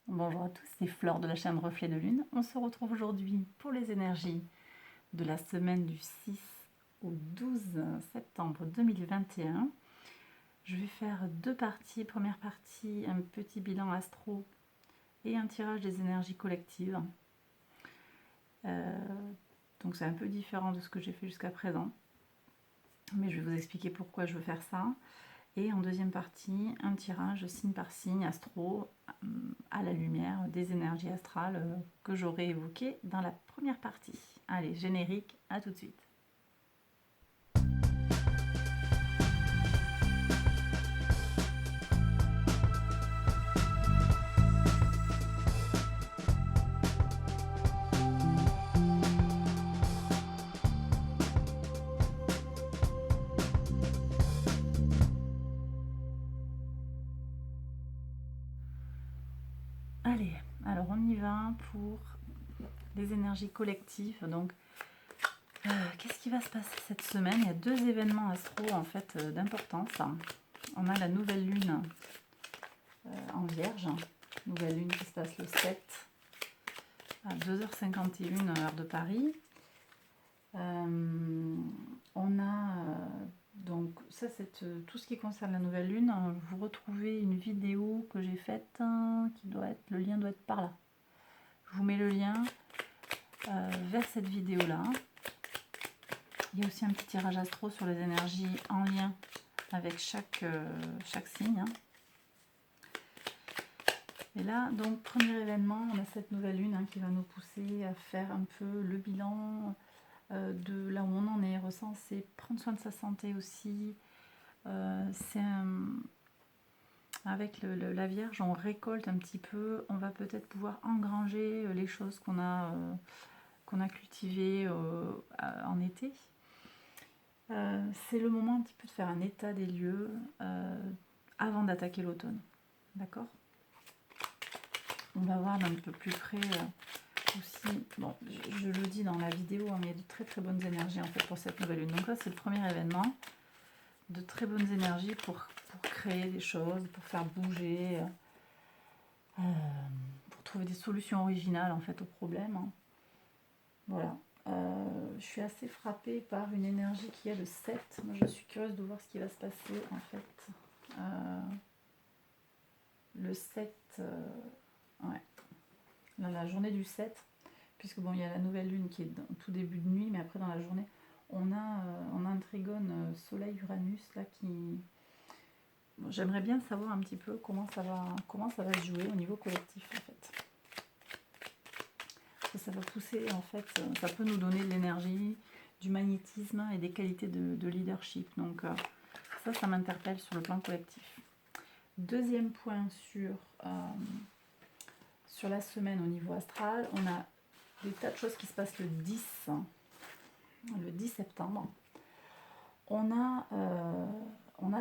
Bonjour à tous, c'est Flore de la chaîne Reflet de Lune. On se retrouve aujourd'hui pour les énergies de la semaine du 6 au 12 septembre 2021. Je vais faire deux parties. Première partie, un petit bilan astro et un tirage des énergies collectives. Donc c'est un peu différent de ce que j'ai fait jusqu'à présent. Mais je vais vous expliquer pourquoi je veux faire ça. Et en deuxième partie, un tirage signe par signe astro à la lumière des énergies astrales que j'aurais évoquées dans la première partie. Allez, générique, à tout de suite. Allez, alors on y va pour les énergies collectives. Donc, qu'est-ce qui va se passer cette semaine? Il y a deux événements astro en fait d'importance. On a la nouvelle lune en Vierge, nouvelle lune qui se passe le 7 à 2h51 heure de Paris. On a donc ça c'est tout ce qui concerne la nouvelle lune. Vous retrouvez une vidéo que j'ai faite qui doit être, le lien doit être par là. Je vous mets le lien vers cette vidéo là. Il y a aussi un petit tirage astro sur les énergies en lien avec chaque signe. Et là, donc, premier événement, on a cette nouvelle lune qui va nous pousser à faire un peu le bilan de là où on en est, recenser, prendre soin de sa santé aussi. Avec la Vierge, on récolte un petit peu, on va peut-être pouvoir engranger les choses qu'on a cultivées en été. C'est le moment un petit peu de faire un état des lieux avant d'attaquer l'automne. D'accord ? On va voir d'un peu plus près aussi. Bon, je le dis dans la vidéo, mais il y a de très très bonnes énergies en fait pour cette nouvelle lune. Donc là, c'est le premier événement. De très bonnes énergies pour créer des choses, pour faire bouger, pour trouver des solutions originales en fait aux problèmes. Voilà. Je suis assez frappée par une énergie qui est le 7. Moi, je suis curieuse de voir ce qui va se passer en fait. Le 7, ouais. Dans la journée du 7, puisque bon, il y a la nouvelle lune qui est dans tout début de nuit, mais après dans la journée, on a un trigone Soleil-Uranus là qui... Bon, j'aimerais bien savoir un petit peu comment ça va se jouer au niveau collectif en fait. Ça va pousser en fait, ça peut nous donner de l'énergie, du magnétisme et des qualités de leadership. Donc ça m'interpelle sur le plan collectif. Deuxième point sur la semaine au niveau astral, on a des tas de choses qui se passent le 10 septembre. On a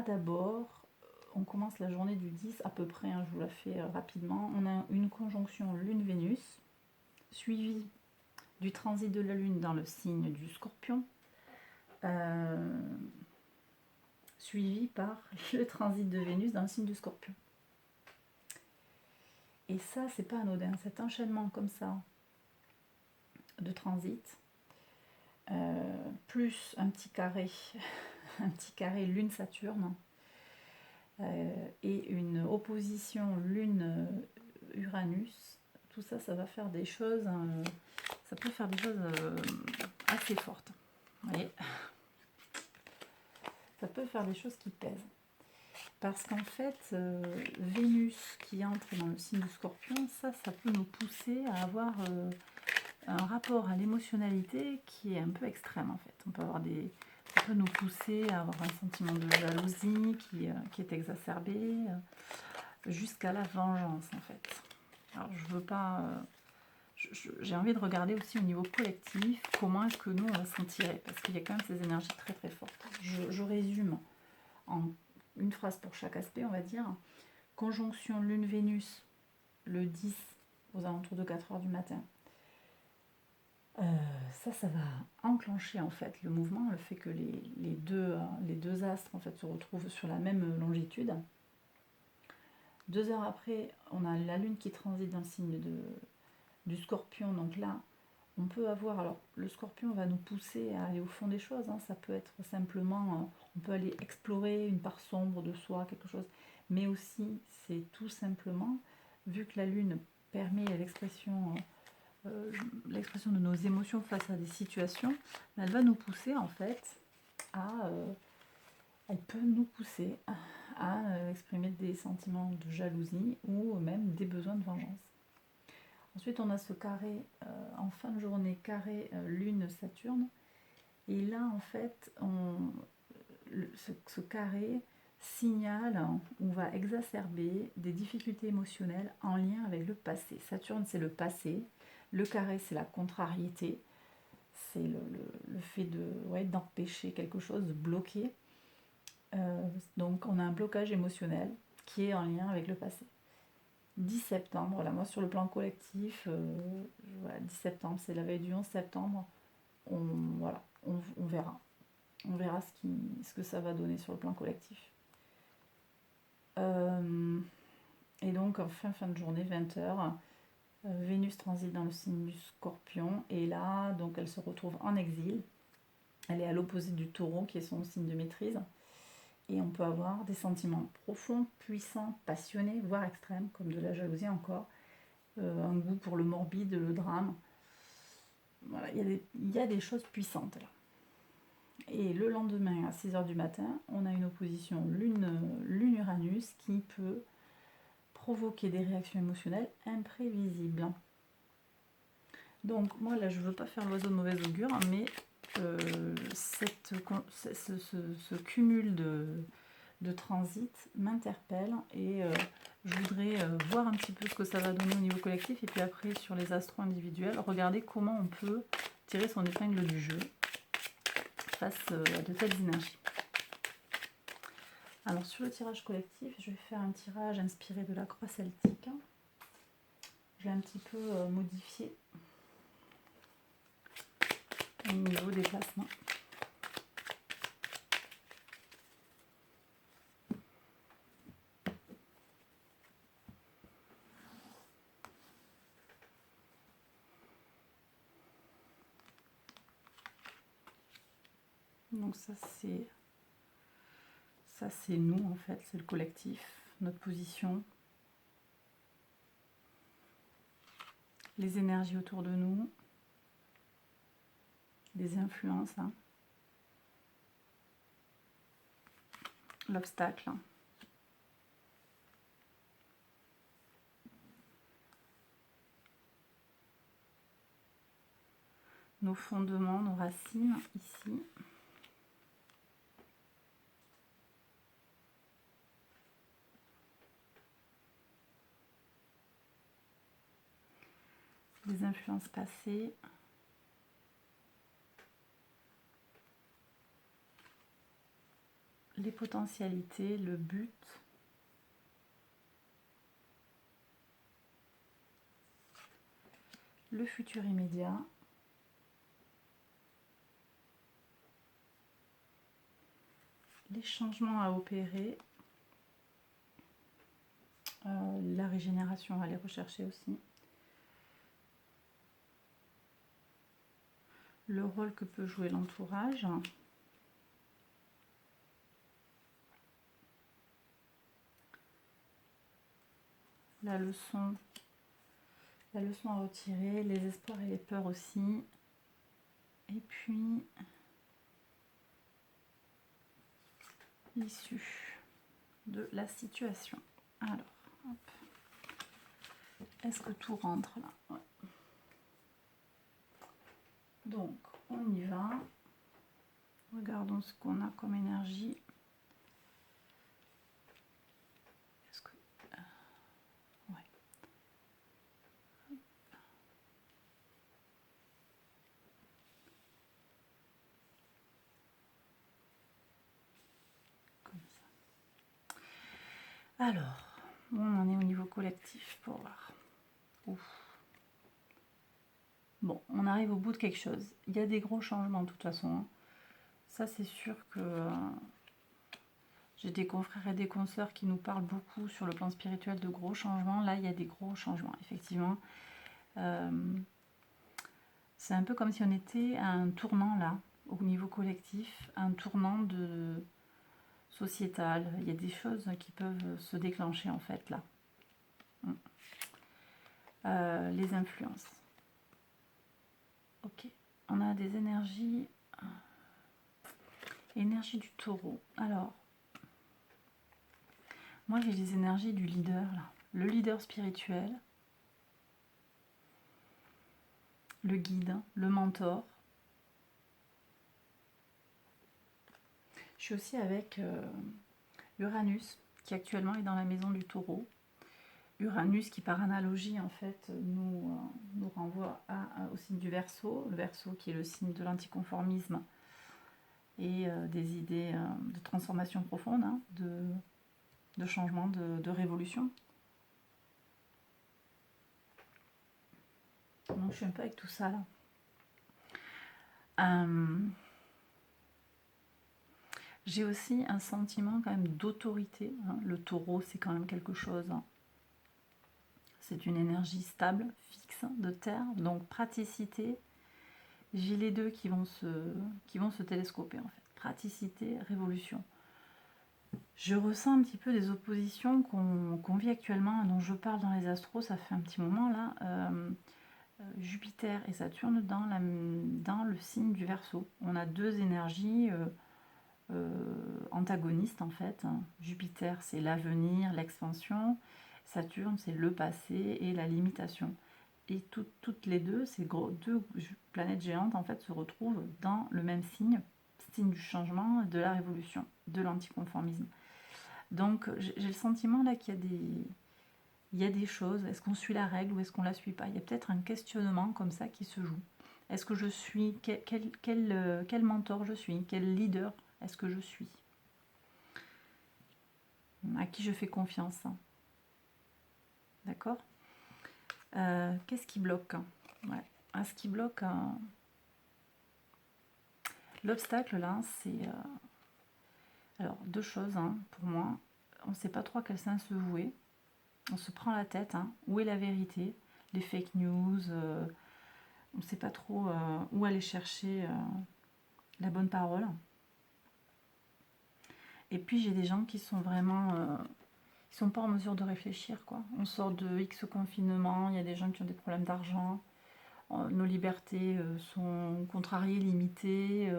d'abord, on commence la journée du 10 à peu près, je vous la fais rapidement, on a une conjonction Lune-Vénus, suivie du transit de la Lune dans le signe du Scorpion, suivi par le transit de Vénus dans le signe du Scorpion. Et ça, c'est pas anodin, cet enchaînement comme ça de transit, plus un petit carré Lune-Saturne, et une opposition Lune-Uranus, tout ça, ça va faire des choses, ça peut faire des choses assez fortes. Vous voyez, ça peut faire des choses qui pèsent. Parce qu'en fait, Vénus qui entre dans le signe du Scorpion, ça peut nous pousser à avoir un rapport à l'émotionnalité qui est un peu extrême en fait. Ça peut nous pousser à avoir un sentiment de jalousie qui est exacerbé, jusqu'à la vengeance en fait. Alors je veux pas... j'ai envie de regarder aussi au niveau collectif comment est-ce que nous on va s'en tirer, parce qu'il y a quand même ces énergies très très fortes. Je résume en une phrase pour chaque aspect, on va dire. Conjonction Lune-Vénus le 10 aux alentours de 4h du matin. Ça va enclencher en fait le mouvement, le fait que les deux astres en fait se retrouvent sur la même longitude. 2 heures après, on a la lune qui transite dans le signe du scorpion. Donc là, on peut avoir... Alors, le scorpion va nous pousser à aller au fond des choses. Hein. Ça peut être simplement... on peut aller explorer une part sombre de soi, quelque chose. Mais aussi, c'est tout simplement, vu que la lune permet l'expression de nos émotions face à des situations, elle va nous pousser en fait à... elle peut nous pousser à exprimer des sentiments de jalousie ou même des besoins de vengeance. Ensuite, on a ce carré en fin de journée, carré Lune-Saturne. Et là, en fait, ce carré signale ou va exacerber des difficultés émotionnelles en lien avec le passé. Saturne, c'est le passé. Le carré, c'est la contrariété. C'est le fait d'empêcher quelque chose, de bloquer. Donc, on a un blocage émotionnel qui est en lien avec le passé. 10 septembre, là, moi sur le plan collectif, 10 septembre, c'est la veille du 11 septembre, on verra. On verra ce que ça va donner sur le plan collectif. Et donc, en fin de journée, 20h, Vénus transite dans le signe du Scorpion, et là, donc elle se retrouve en exil. Elle est à l'opposé du Taureau, qui est son signe de maîtrise. Et on peut avoir des sentiments profonds, puissants, passionnés, voire extrêmes, comme de la jalousie encore, un goût pour le morbide, le drame. Voilà, il y a des choses puissantes là. Et le lendemain, à 6h du matin, on a une opposition Lune-Uranus qui peut provoquer des réactions émotionnelles imprévisibles. Donc moi là, je ne veux pas faire l'oiseau de mauvaise augure, mais ce cumul de transit m'interpelle et je voudrais voir un petit peu ce que ça va donner au niveau collectif, et puis après sur les astros individuels, regarder comment on peut tirer son épingle du jeu face à de telles énergies. Alors sur le tirage collectif, je vais faire un tirage inspiré de la croix celtique. Je vais un petit peu modifier au niveau des placements. Donc ça c'est nous en fait, c'est le collectif, notre position, les énergies autour de nous, les influences, hein. L'obstacle, hein. Nos fondements, nos racines ici. Les influences passées. Les potentialités, le but. Le futur immédiat. Les changements à opérer. La régénération à aller rechercher aussi. Le rôle que peut jouer l'entourage. La leçon à retirer, les espoirs et les peurs aussi. Et puis, l'issue de la situation. Alors, hop. Est-ce que tout rentre là? Ouais. Donc, on y va. Regardons ce qu'on a comme énergie. Est-ce que... ouais. Comme ça. Alors, on en est au niveau collectif pour voir. Ouf. Bon, on arrive au bout de quelque chose. Il y a des gros changements de toute façon. Ça, c'est sûr que J'ai des confrères et des consoeurs qui nous parlent beaucoup sur le plan spirituel de gros changements. Là, il y a des gros changements, effectivement. C'est un peu comme si on était à un tournant, là, au niveau collectif, un tournant de sociétal. Il y a des choses qui peuvent se déclencher, en fait, là. Les influences. Ok. On a des énergies... Énergie du taureau. Alors, moi, j'ai les énergies du leader, là. Le leader spirituel, le guide, le mentor. Je suis aussi avec Uranus, qui actuellement est dans la maison du taureau. Uranus qui, par analogie, en fait, nous renvoie au signe du Verseau. Le Verseau qui est le signe de l'anticonformisme et des idées de transformation profonde, hein, de changement, de révolution. Donc je suis un peu avec tout ça là. J'ai aussi un sentiment quand même d'autorité. Hein. Le taureau, c'est quand même quelque chose. Hein. C'est une énergie stable, fixe, de terre. Donc praticité. J'ai les deux qui vont se télescoper en fait. Praticité, révolution. Je ressens un petit peu des oppositions qu'on vit actuellement, dont je parle dans les astros, ça fait un petit moment là. Jupiter et Saturne dans le signe du Verseau. On a deux énergies antagonistes en fait. Jupiter c'est l'avenir, l'expansion. Saturne c'est le passé et la limitation. Et toutes les deux, ces deux planètes géantes en fait se retrouvent dans le même signe du changement, de la révolution, de l'anticonformisme. Donc j'ai le sentiment là qu'il y a des choses, est-ce qu'on suit la règle ou est-ce qu'on la suit pas? Il y a peut-être un questionnement comme ça qui se joue. Est-ce que je suis, quel mentor je suis? Quel leader est-ce que je suis? À qui je fais confiance? D'accord? Qu'est-ce qui bloque? Ouais. Ce qui bloque, l'obstacle là, c'est... alors, deux choses hein, pour moi. On ne sait pas trop à quel sens se vouer. On se prend la tête. Hein. Où est la vérité? Les fake news. On ne sait pas trop où aller chercher la bonne parole. Et puis j'ai des gens qui sont vraiment... ils sont pas en mesure de réfléchir. Quoi. On sort de X confinement. Il y a des gens qui ont des problèmes d'argent. Nos libertés sont contrariées, limitées.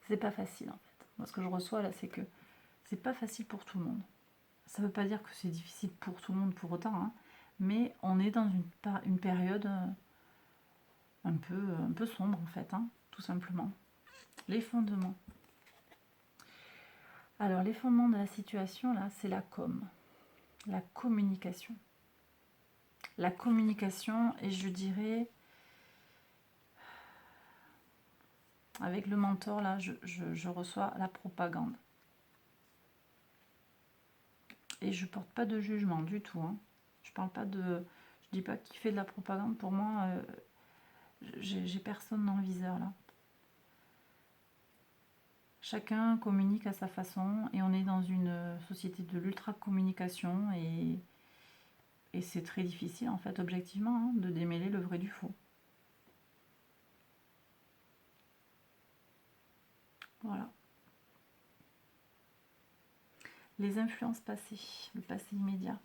C'est pas facile en fait. Moi ce que je reçois là, c'est que c'est pas facile pour tout le monde. Ça veut pas dire que c'est difficile pour tout le monde pour autant, hein, mais on est dans une période un peu sombre en fait, hein, tout simplement. Les fondements. Alors les fondements de la situation là, c'est la la communication. La communication et je dirais, avec le mentor là, je reçois la propagande. Et je porte pas de jugement du tout. Hein. Je dis pas qui fait de la propagande. Pour moi, j'ai personne dans le viseur là. Chacun communique à sa façon et on est dans une société de l'ultra-communication et c'est très difficile en fait objectivement hein, de démêler le vrai du faux. Voilà. Les influences passées, le passé immédiat.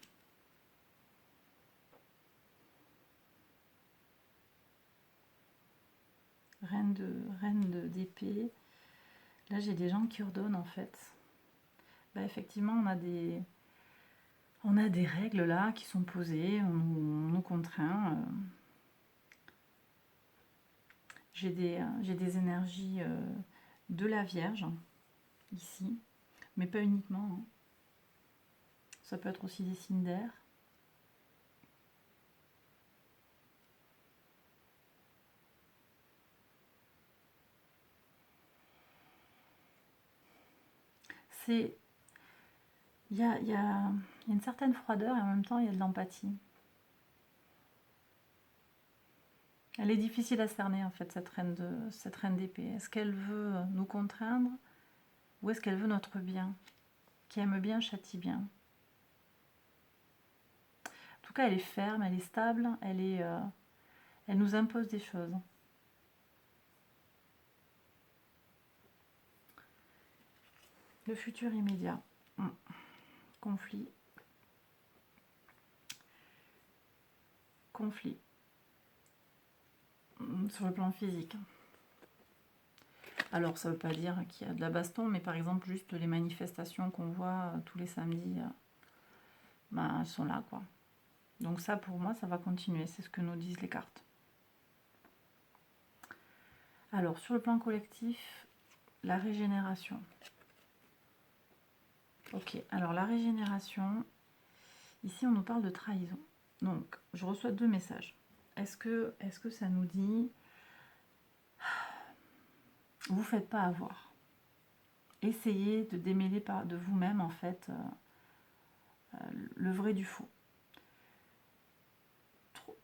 Reine d'épée. Là j'ai des gens qui ordonnent en fait. Bah, effectivement on a des règles là qui sont posées, on nous contraint. J'ai des énergies de la Vierge ici, mais pas uniquement. Hein. Ça peut être aussi des signes d'air. Il y a une certaine froideur et en même temps il y a de l'empathie. Elle est difficile à cerner en fait, cette reine d'épée. Est-ce qu'elle veut nous contraindre ou est-ce qu'elle veut notre bien? Qui aime bien, châtie bien. En tout cas, elle est ferme, elle est stable, elle nous impose des choses. Le futur immédiat. Conflit. Conflit. Sur le plan physique. Alors, ça ne veut pas dire qu'il y a de la baston, mais par exemple, juste les manifestations qu'on voit tous les samedis, ben, elles sont là, quoi. Donc ça, pour moi, ça va continuer. C'est ce que nous disent les cartes. Alors, sur le plan collectif, la régénération. Ok, alors la régénération, ici, on nous parle de trahison. Donc, je reçois 2 messages. Est-ce que ça nous dit... Vous ne faites pas avoir. Essayez de démêler de vous-même, en fait, le vrai du faux.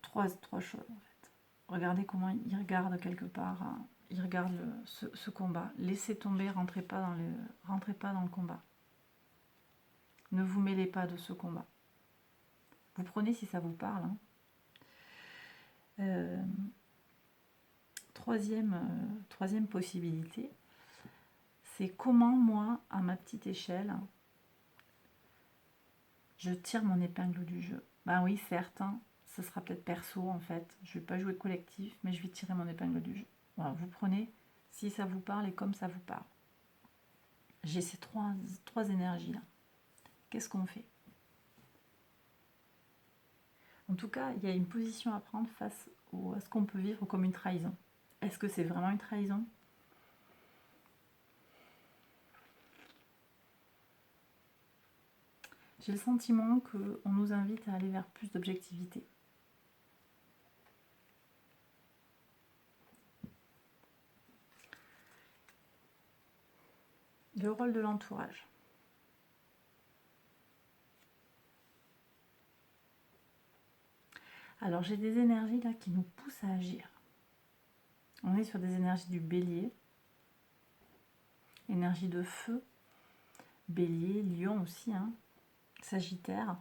Trois choses, en fait. Regardez comment il regarde quelque part, hein. Il regarde ce combat. Laissez tomber, rentrez pas dans le combat. Ne vous mêlez pas de ce combat. Vous prenez si ça vous parle. Hein. Troisième possibilité, c'est comment moi, à ma petite échelle, je tire mon épingle du jeu. Ben oui, certes, hein, ce sera peut-être perso en fait. Je ne vais pas jouer collectif, mais je vais tirer mon épingle du jeu. Voilà, vous prenez si ça vous parle et comme ça vous parle. J'ai ces trois énergies là. Qu'est-ce qu'on fait? En tout cas, il y a une position à prendre face à ce qu'on peut vivre comme une trahison. Est-ce que c'est vraiment une trahison? J'ai le sentiment qu'on nous invite à aller vers plus d'objectivité. Le rôle de l'entourage. Alors j'ai des énergies là qui nous poussent à agir. On est sur des énergies du bélier, énergie de feu, bélier, lion aussi, hein, sagittaire,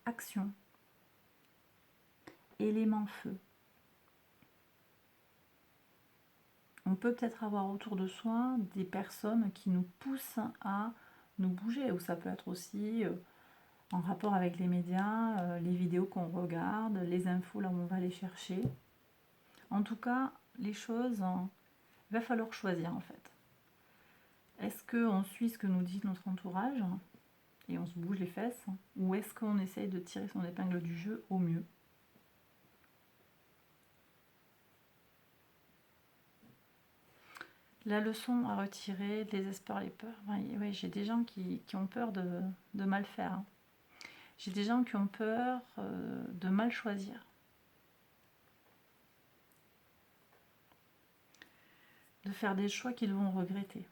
action, élément feu. On peut peut-être avoir autour de soi des personnes qui nous poussent à nous bouger, ou ça peut être aussi en rapport avec les médias, les vidéos qu'on regarde, les infos là où on va les chercher. En tout cas, les choses, il va falloir choisir en fait. Est-ce qu'on suit ce que nous dit notre entourage et on se bouge les fesses, ou est-ce qu'on essaye de tirer son épingle du jeu au mieux? La leçon à retirer, les espoirs, les peurs. Oui, j'ai des gens qui ont peur de mal faire. Hein. J'ai des gens qui ont peur de mal choisir. De faire des choix qu'ils vont regretter.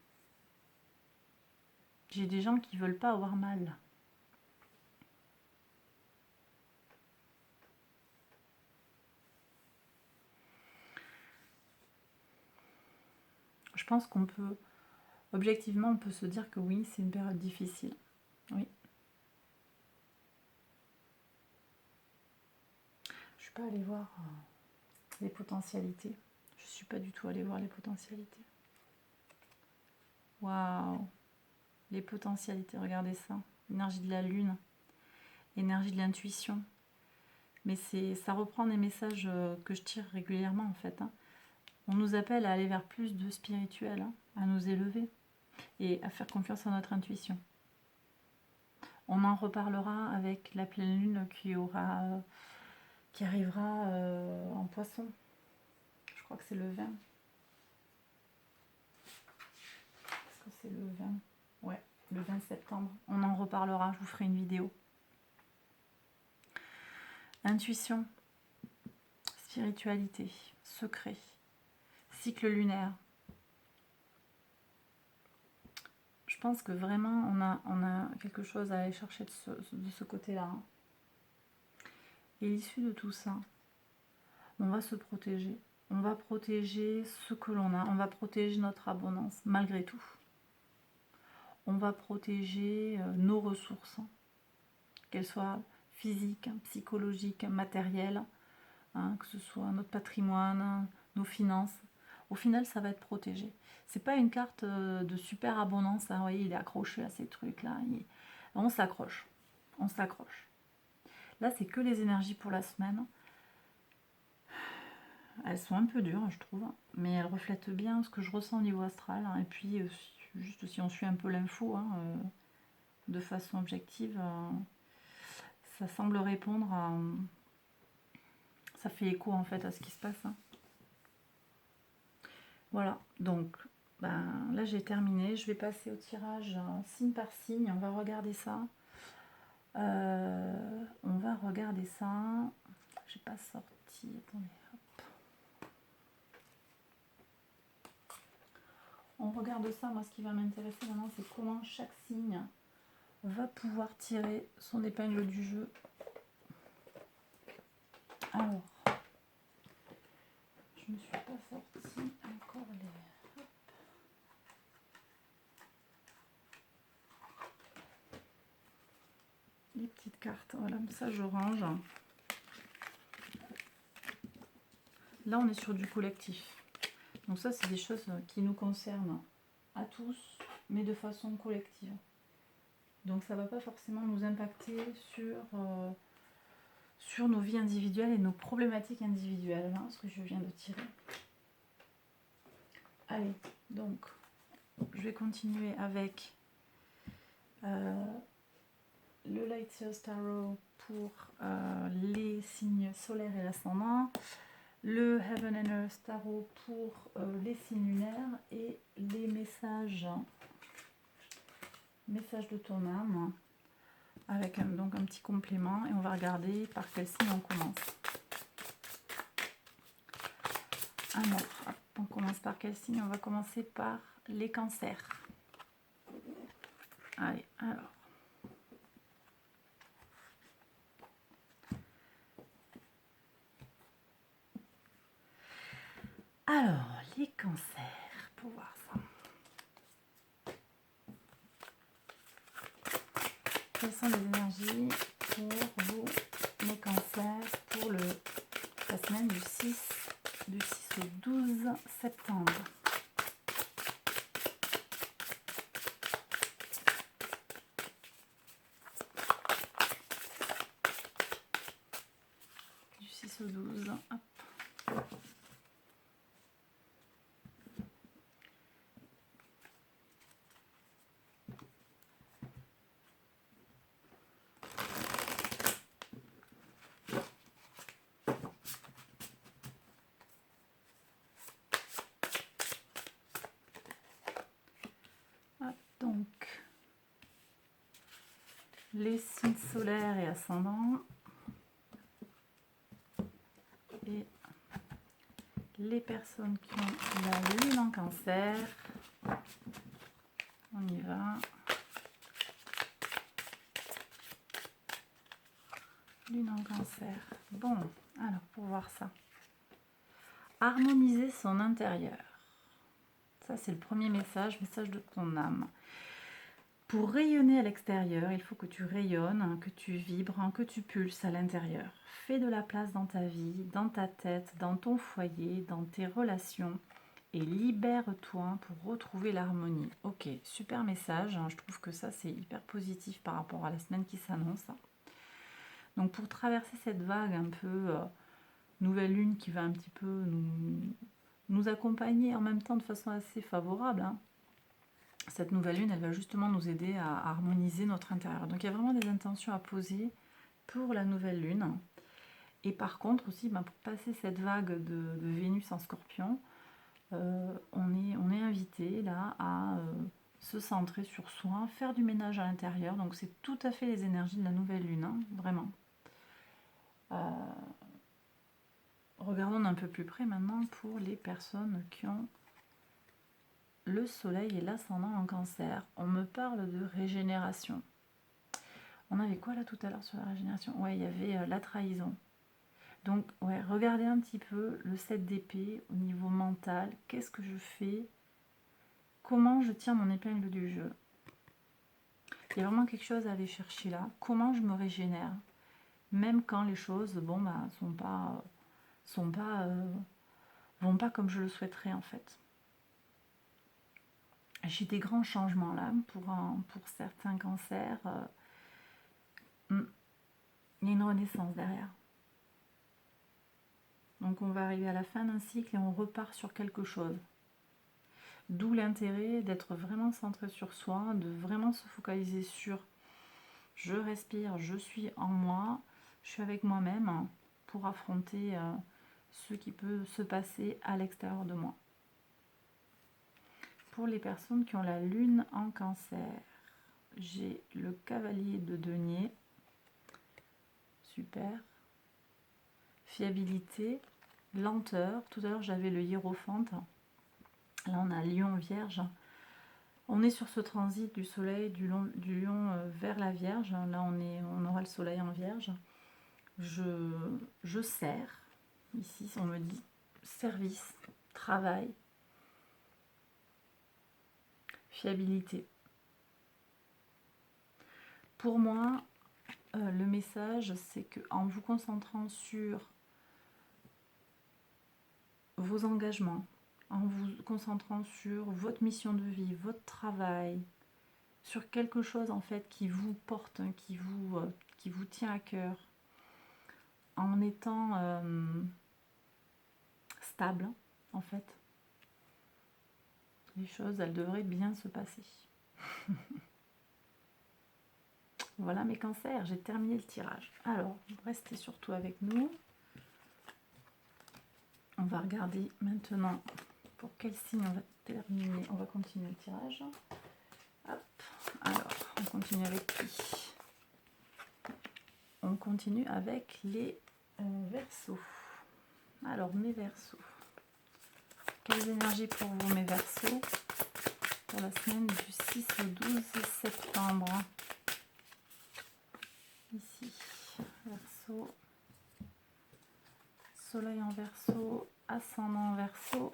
J'ai des gens qui ne veulent pas avoir mal. Je pense qu'on peut, objectivement, on peut se dire que oui, c'est une période difficile. Oui. Je ne suis pas allée voir les potentialités. Je ne suis pas du tout allée voir les potentialités. Waouh! Les potentialités, regardez ça. Énergie de la lune, énergie de l'intuition. Mais ça reprend des messages que je tire régulièrement en fait. Hein. On nous appelle à aller vers plus de spirituel, hein, à nous élever et à faire confiance à notre intuition. On en reparlera avec la pleine lune qui arrivera en poisson. Je crois que c'est le 20. Est-ce que c'est le 20? Ouais, le 20 septembre. On en reparlera, je vous ferai une vidéo. Intuition, spiritualité, secret, cycle lunaire. Je pense que vraiment on a quelque chose à aller chercher de ce côté-là. Et l'issue de tout ça, on va se protéger. on va protéger ce que l'on a, on va protéger notre abondance malgré tout. On va protéger nos ressources, qu'elles soient physiques, psychologiques, matérielles, hein, que ce soit notre patrimoine, nos finances. Au final, ça va être protégé. C'est pas une carte de super abondance, hein, vous voyez, il est accroché à ces trucs-là. On s'accroche, on s'accroche. Là, c'est que les énergies pour la semaine. Elles sont un peu dures, je trouve, mais elles reflètent bien ce que je ressens au niveau astral. Hein. Et puis, juste si on suit un peu l'info, hein, de façon objective, ça semble répondre à... Ça fait écho en fait à ce qui se passe. Hein. Voilà, donc ben, là j'ai terminé. Je vais passer au tirage signe par signe. On va regarder ça. On va regarder ça. J'ai pas sorti. Attendez. On regarde ça, moi ce qui va m'intéresser maintenant c'est comment chaque signe va pouvoir tirer son épingle du jeu. Alors, je ne suis pas sorti encore les petites cartes. Voilà, ça je range. Là on est sur du collectif. Donc ça c'est des choses qui nous concernent à tous, mais de façon collective. Donc ça ne va pas forcément nous impacter sur nos vies individuelles et nos problématiques individuelles, hein, ce que je viens de tirer. Allez, donc je vais continuer avec le Light Years Tarot pour les signes solaires et l'ascendant, le Heaven and Earth Tarot pour les signes lunaires et les messages de ton âme avec donc un petit complément et on va regarder par quel signe on commence. Alors, on commence par quel signe? On va commencer par les cancers. Allez, alors, les cancers, pour voir ça. Quelles sont les énergies pour vous, les cancers, pour la semaine du 6 au 12 septembre? Du 6 au 12, hop. Donc, les signes solaires et ascendants et les personnes qui ont la lune en cancer. On y va. Lune en cancer. Bon, alors pour voir ça. Harmoniser son intérieur. Ça, c'est le premier message de ton âme. Pour rayonner à l'extérieur, il faut que tu rayonnes, que tu vibres, que tu pulses à l'intérieur. Fais de la place dans ta vie, dans ta tête, dans ton foyer, dans tes relations et libère-toi pour retrouver l'harmonie. Ok, super message. Je trouve que ça, c'est hyper positif par rapport à la semaine qui s'annonce. Donc, pour traverser cette vague un peu nouvelle lune qui va un petit peu nous accompagner en même temps de façon assez favorable, hein. Cette nouvelle lune, elle va justement nous aider à harmoniser notre intérieur. Donc il y a vraiment des intentions à poser pour la nouvelle lune. Et par contre aussi, pour passer cette vague de Vénus en Scorpion, on est invité là à se centrer sur soi, faire du ménage à l'intérieur. Donc c'est tout à fait les énergies de la nouvelle lune, hein, vraiment. Regardons d'un peu plus près maintenant pour les personnes qui ont le soleil et l'ascendant en cancer. On me parle de régénération. On avait quoi là tout à l'heure sur la régénération? Ouais, il y avait la trahison. Donc, ouais, regardez un petit peu le 7 d'épée au niveau mental. Qu'est-ce que je fais? Comment je tire mon épingle du jeu? Il y a vraiment quelque chose à aller chercher là. Comment je me régénère? Même quand les choses, bon, bah, vont pas comme je le souhaiterais en fait. J'ai des grands changements là pour certains cancers. Il y a une renaissance derrière. Donc on va arriver à la fin d'un cycle et on repart sur quelque chose. D'où l'intérêt d'être vraiment centré sur soi, de vraiment se focaliser sur je respire, je suis en moi, je suis avec moi-même pour affronter ce qui peut se passer à l'extérieur de moi. Pour les personnes qui ont la lune en cancer, j'ai le cavalier de denier. Super. Fiabilité, lenteur. Tout à l'heure, j'avais le hiérophante. Là, on a lion vierge. On est sur ce transit du soleil, du lion vers la vierge. Là, on aura le soleil en vierge. Je sers. Ici, on me dit service, travail, fiabilité. Pour moi, le message, c'est qu'en vous concentrant sur vos engagements, en vous concentrant sur votre mission de vie, votre travail, sur quelque chose en fait qui vous porte, qui vous tient à cœur, en étant stable en fait, les choses elles devraient bien se passer. Voilà mes cancers, j'ai terminé le tirage. Alors, restez surtout avec nous. On va regarder maintenant pour quel signe on va terminer. On va continuer le tirage. Hop. Alors, on continue avec qui? On continue avec les Verseaux. Alors, mes Verseaux. Quelles énergies pour vous, mes Verseaux, pour la semaine du 6 au 12 septembre? Ici, Verseau. Soleil en Verseau, ascendant en Verseau.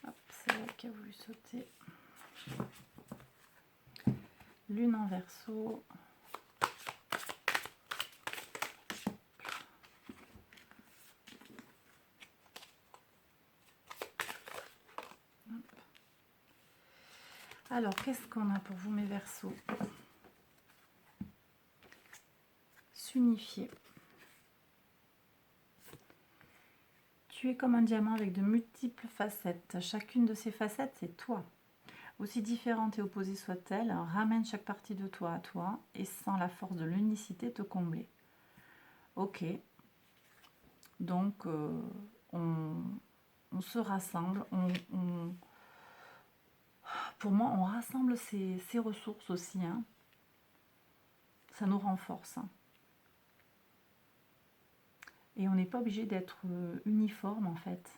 Hop, c'est elle qui a voulu sauter. Lune en Verseau. Alors, qu'est-ce qu'on a pour vous, mes Verseaux? S'unifier. Tu es comme un diamant avec de multiples facettes. Chacune de ces facettes, c'est toi. Aussi différente et opposée soit-elle, ramène chaque partie de toi à toi et sans la force de l'unicité te combler. Ok. Donc, on se rassemble. Pour moi, on rassemble ces ressources aussi. Hein. Ça nous renforce. Hein. Et on n'est pas obligé d'être uniforme en fait.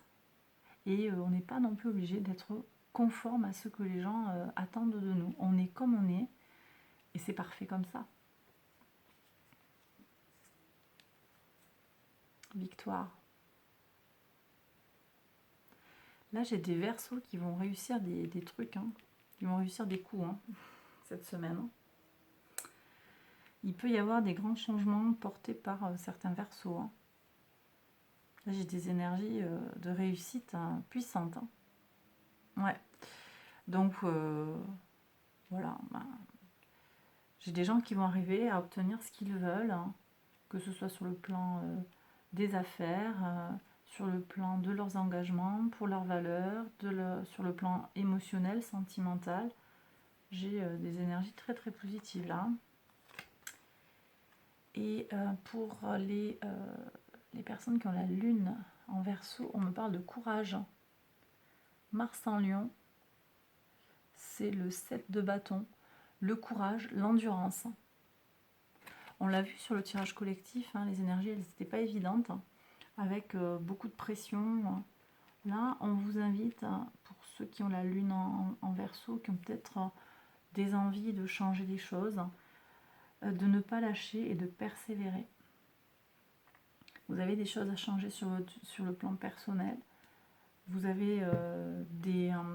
Et on n'est pas non plus obligé d'être conforme à ce que les gens attendent de nous. On est comme on est et c'est parfait comme ça. Victoire. Là, j'ai des Verseaux qui vont réussir des trucs. Hein. Ils vont réussir des coups hein, cette semaine. Hein. Il peut y avoir des grands changements portés par certains Verseaux. Hein. Là, j'ai des énergies de réussite hein, puissantes. Hein. Ouais. Donc, voilà. Ben, j'ai des gens qui vont arriver à obtenir ce qu'ils veulent, hein, que ce soit sur le plan des affaires, sur le plan de leurs engagements, pour leurs valeurs, sur le plan émotionnel, sentimental. J'ai des énergies très très positives là. Et pour les personnes qui ont la lune en Verseau, on me parle de courage. Mars en Lion, c'est le 7 de bâton, le courage, l'endurance. On l'a vu sur le tirage collectif, hein, les énergies, elles n'étaient pas évidentes, hein, avec beaucoup de pression. Là, on vous invite, hein, pour ceux qui ont la lune en Verseau, qui ont peut-être des envies de changer les choses, de ne pas lâcher et de persévérer. Vous avez des choses à changer sur le plan personnel. Vous avez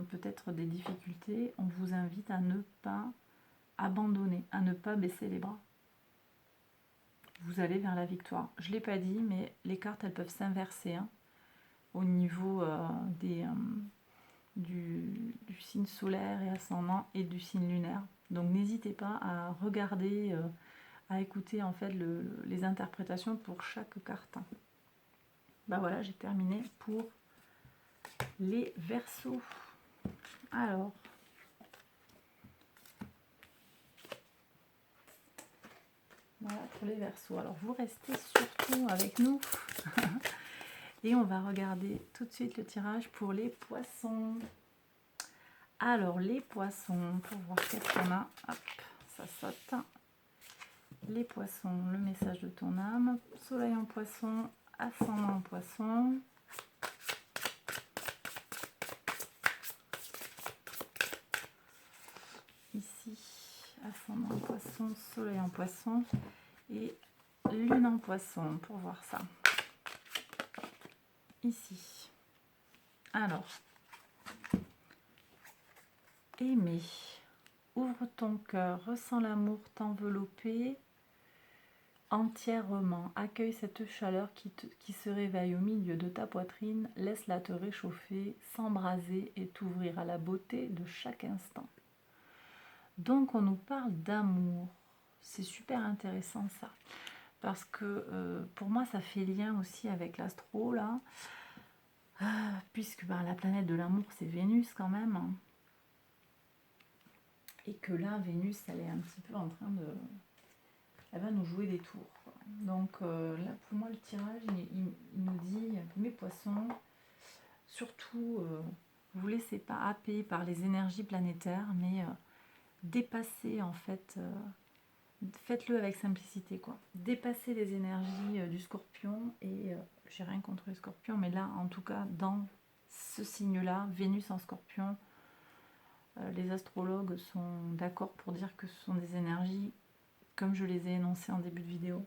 peut-être des difficultés. On vous invite à ne pas abandonner, à ne pas baisser les bras. Vous allez vers la victoire. Je ne l'ai pas dit, mais les cartes, elles peuvent s'inverser hein, au niveau du signe solaire et ascendant et du signe lunaire. Donc n'hésitez pas à regarder, à écouter en fait les interprétations pour chaque carte. Bah voilà, j'ai terminé pour les Verseaux. Alors, voilà pour les Verseaux. Alors vous restez surtout avec nous et on va regarder tout de suite le tirage pour les Poissons. Alors les Poissons, pour voir qu'est-ce qu'on a. Hop, ça saute. Les Poissons, le message de ton âme. Soleil en Poisson, ascendant en Poisson. Ici, ascendant en Poisson, soleil en Poisson et lune en Poisson pour voir ça. Ici. Alors, aimer. Ouvre ton cœur, ressens l'amour t'envelopper entièrement. Accueille cette chaleur qui se réveille au milieu de ta poitrine. Laisse-la te réchauffer, s'embraser et t'ouvrir à la beauté de chaque instant. Donc on nous parle d'amour. C'est super intéressant ça. Parce que pour moi ça fait lien aussi avec l'astro là. Puisque la planète de l'amour c'est Vénus quand même. Et que là Vénus elle est un petit peu en train de... Elle va nous jouer des tours. Quoi. Donc là pour moi le tirage il nous dit, mes poissons, surtout vous ne laissez pas happer par les énergies planétaires, mais dépassez en fait... faites-le avec simplicité quoi. Dépassez les énergies du Scorpion et j'ai rien contre les Scorpions, mais là en tout cas dans ce signe là, Vénus en Scorpion, les astrologues sont d'accord pour dire que ce sont des énergies comme je les ai énoncées en début de vidéo,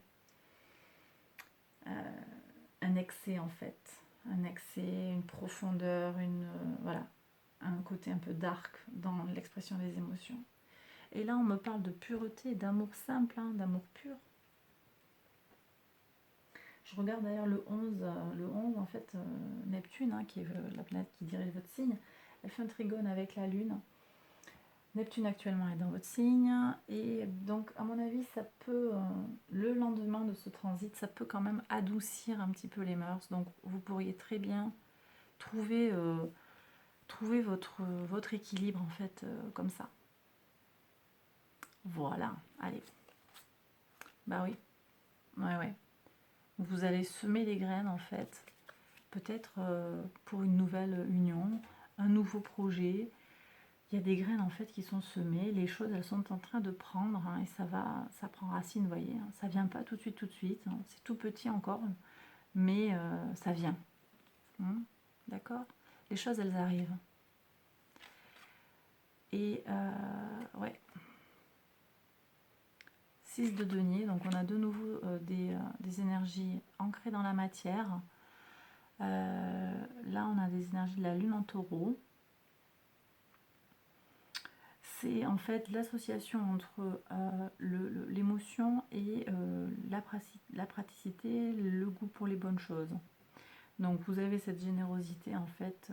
un excès en fait, un excès, une profondeur, voilà, un côté un peu dark dans l'expression des émotions. Et là, on me parle de pureté, d'amour simple, hein, d'amour pur. Je regarde d'ailleurs le 11, en fait, Neptune, hein, qui est la planète qui dirige votre signe, elle fait un trigone avec la Lune. Neptune actuellement est dans votre signe, et donc à mon avis, ça peut, le lendemain de ce transit, ça peut quand même adoucir un petit peu les mœurs. Donc vous pourriez très bien trouver votre équilibre, en fait, comme ça. Voilà, allez. Bah oui, ouais. Vous allez semer les graines, en fait, peut-être pour une nouvelle union, un nouveau projet. Il y a des graines, en fait, qui sont semées. Les choses, elles sont en train de prendre, hein, et ça prend racine, vous voyez. Hein. Ça vient pas tout de suite. Hein. C'est tout petit encore, mais ça vient. Hein, d'accord ? Les choses, elles arrivent. Et, ouais. 6 de denier, donc on a de nouveau des énergies ancrées dans la matière. Là, on a des énergies de la lune en taureau. C'est en fait l'association entre l'émotion et la praticité, le goût pour les bonnes choses. Donc vous avez cette générosité, en fait,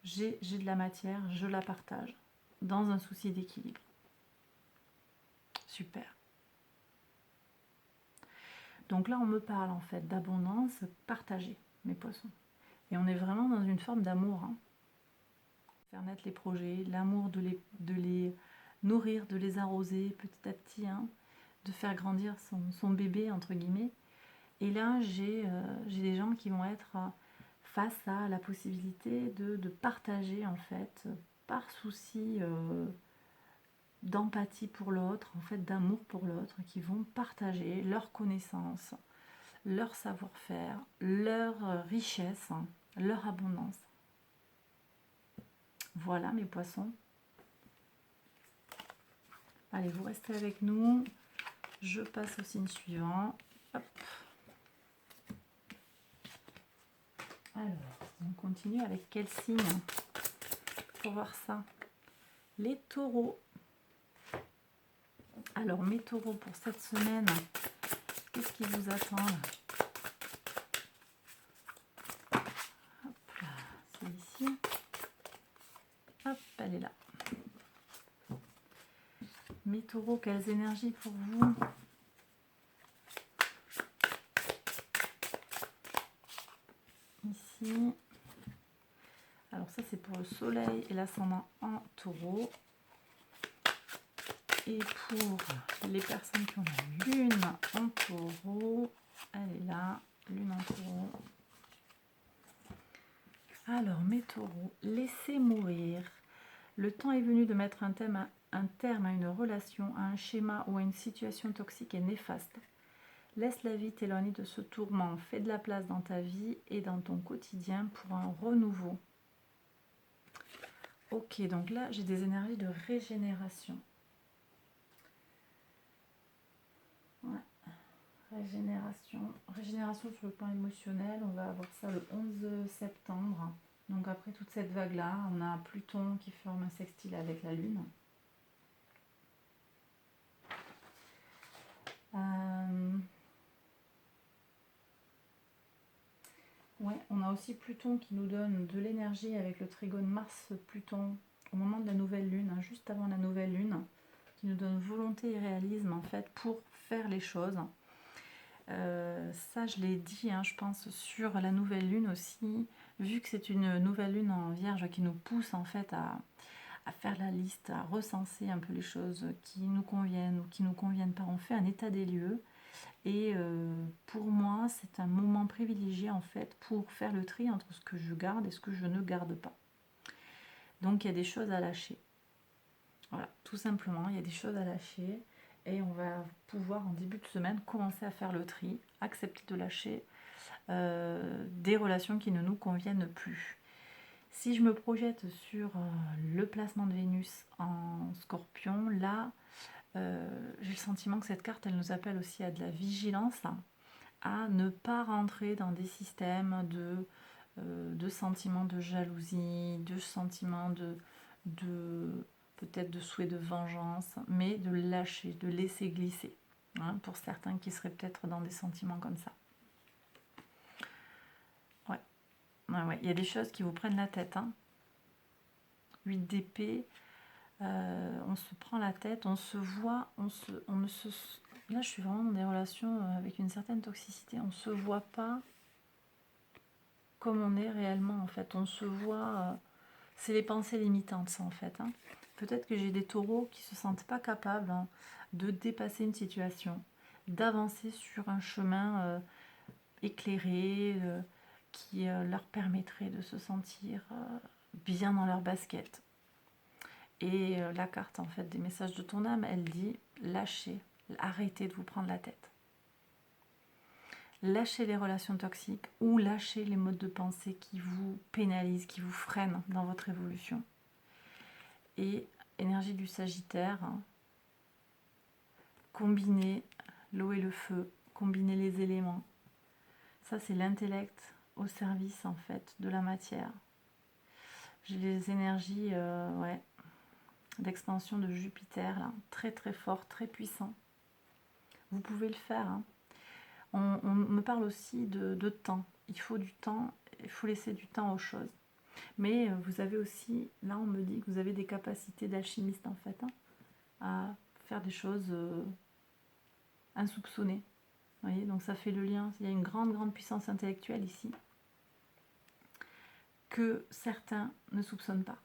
j'ai de la matière, je la partage, dans un souci d'équilibre. Super. Donc là, on me parle en fait d'abondance partagée, mes poissons. Et on est vraiment dans une forme d'amour. Hein. Faire naître les projets, l'amour de les nourrir, de les arroser petit à petit, hein, de faire grandir son bébé, entre guillemets. Et là, j'ai des gens qui vont être face à la possibilité de partager, en fait, par souci d'empathie pour l'autre, en fait, d'amour pour l'autre, qui vont partager leurs connaissances, leur savoir-faire, leur richesse, hein, leur abondance. Voilà mes poissons. Allez, vous restez avec nous. Je passe au signe suivant. Hop. Alors, on continue avec quel signe pour voir ça? Les taureaux. Alors, mes taureaux, pour cette semaine, qu'est-ce qui vous attend là? Hop là, c'est ici. Hop, elle est là. Mes taureaux, quelles énergies pour vous? Ici. Alors ça, c'est pour le soleil et l'ascendant en taureau. Et pour les personnes qui ont la lune en taureau, elle est là, lune en taureau. Alors, mes taureaux, laissez mourir. Le temps est venu de mettre un terme à une relation, à un schéma ou à une situation toxique et néfaste. Laisse la vie t'éloigner de ce tourment. Fais de la place dans ta vie et dans ton quotidien pour un renouveau. Ok, donc là, j'ai des énergies de régénération. Ouais. Régénération sur le plan émotionnel, on va avoir ça le 11 septembre. Donc après toute cette vague-là, on a Pluton qui forme un sextile avec la Lune. Ouais, on a aussi Pluton qui nous donne de l'énergie avec le trigone Mars-Pluton au moment de la nouvelle Lune, hein, juste avant la nouvelle Lune, qui nous donne volonté et réalisme en fait pour faire les choses. Ça, je l'ai dit, hein, je pense, sur la nouvelle lune aussi, vu que c'est une nouvelle lune en vierge qui nous pousse en fait à faire la liste, à recenser un peu les choses qui nous conviennent ou qui nous conviennent pas. On fait un état des lieux et pour moi, c'est un moment privilégié en fait pour faire le tri entre ce que je garde et ce que je ne garde pas. Donc il y a des choses à lâcher. Voilà, tout simplement, il y a des choses à lâcher. Et on va pouvoir en début de semaine commencer à faire le tri, accepter de lâcher des relations qui ne nous conviennent plus. Si je me projette sur le placement de Vénus en Scorpion, là, j'ai le sentiment que cette carte, elle nous appelle aussi à de la vigilance, à ne pas rentrer dans des systèmes de sentiments de jalousie, de sentiments de peut-être de souhait de vengeance, mais de lâcher, de laisser glisser, hein, pour certains qui seraient peut-être dans des sentiments comme ça. Ouais, il y a des choses qui vous prennent la tête. 8 d'épée, on se prend la tête, on se voit, là je suis vraiment dans des relations avec une certaine toxicité, on ne se voit pas comme on est réellement en fait, on se voit, c'est les pensées limitantes ça en fait. Peut-être que j'ai des taureaux qui ne se sentent pas capables de dépasser une situation, d'avancer sur un chemin éclairé, qui leur permettrait de se sentir bien dans leur basket. Et la carte en fait des messages de ton âme, elle dit lâchez, arrêtez de vous prendre la tête. Lâchez les relations toxiques ou lâchez les modes de pensée qui vous pénalisent, qui vous freinent dans votre évolution. Et énergie du Sagittaire, combinez l'eau et le feu, combinez les éléments. Ça c'est l'intellect au service en fait de la matière. J'ai les énergies d'expansion de Jupiter là, très très fort, très puissant. Vous pouvez le faire. On me parle aussi de temps. Il faut du temps, il faut laisser du temps aux choses. Mais vous avez aussi, là on me dit que vous avez des capacités d'alchimiste en fait, à faire des choses insoupçonnées. Vous voyez, donc ça fait le lien. Il y a une grande puissance intellectuelle ici que certains ne soupçonnent pas.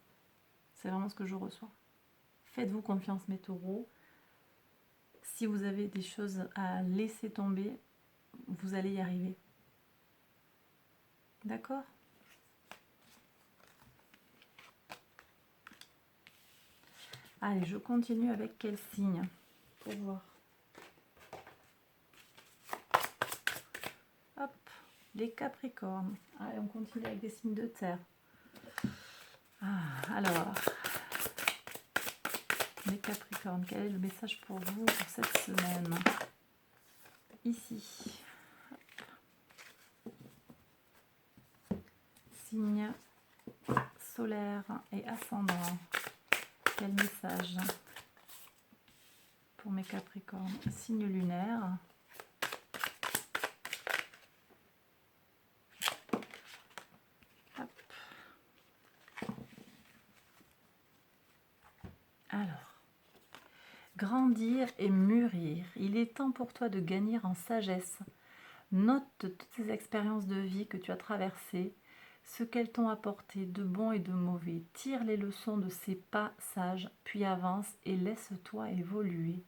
C'est vraiment ce que je reçois. Faites-vous confiance mes taureaux. Si vous avez des choses à laisser tomber, vous allez y arriver. D'accord ? Allez, je continue avec quel signe pour voir. Hop, les Capricornes. Allez, on continue avec des signes de terre. Alors, les Capricornes, quel est le message pour vous pour cette semaine? Ici. signe solaire et ascendant. Quel message pour mes Capricornes? Signe lunaire. Hop. Alors, grandir et mûrir. Il est temps pour toi de gagner en sagesse. Note toutes ces expériences de vie que tu as traversées, ce qu'elles t'ont apporté de bon et de mauvais. Tire les leçons de ces passages, puis avance et laisse-toi évoluer.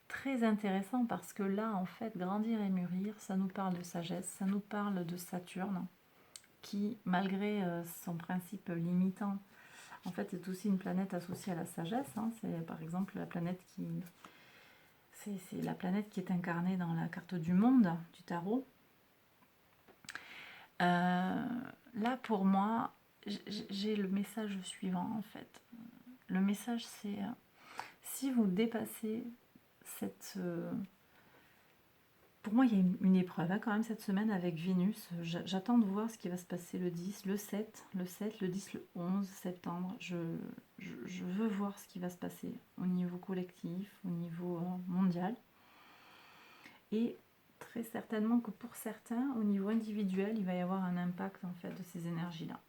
Très intéressant parce que là, en fait, grandir et mûrir, ça nous parle de sagesse, ça nous parle de Saturne, qui, malgré son principe limitant, en fait, c'est aussi une planète associée à la sagesse. Hein. C'est par exemple la planète qui... C'est la planète qui est incarnée dans la carte du monde, du tarot. Là, pour moi, j'ai le message suivant, en fait. Le message, c'est si vous dépassez cette... pour moi, il y a une épreuve hein, quand même cette semaine avec Vénus. J'attends de voir ce qui va se passer le 10, le 7, le 10, le 11 septembre. Je veux voir ce qui va se passer au niveau collectif, au niveau mondial. Et très certainement que pour certains, au niveau individuel, il va y avoir un impact en fait de ces énergies-là.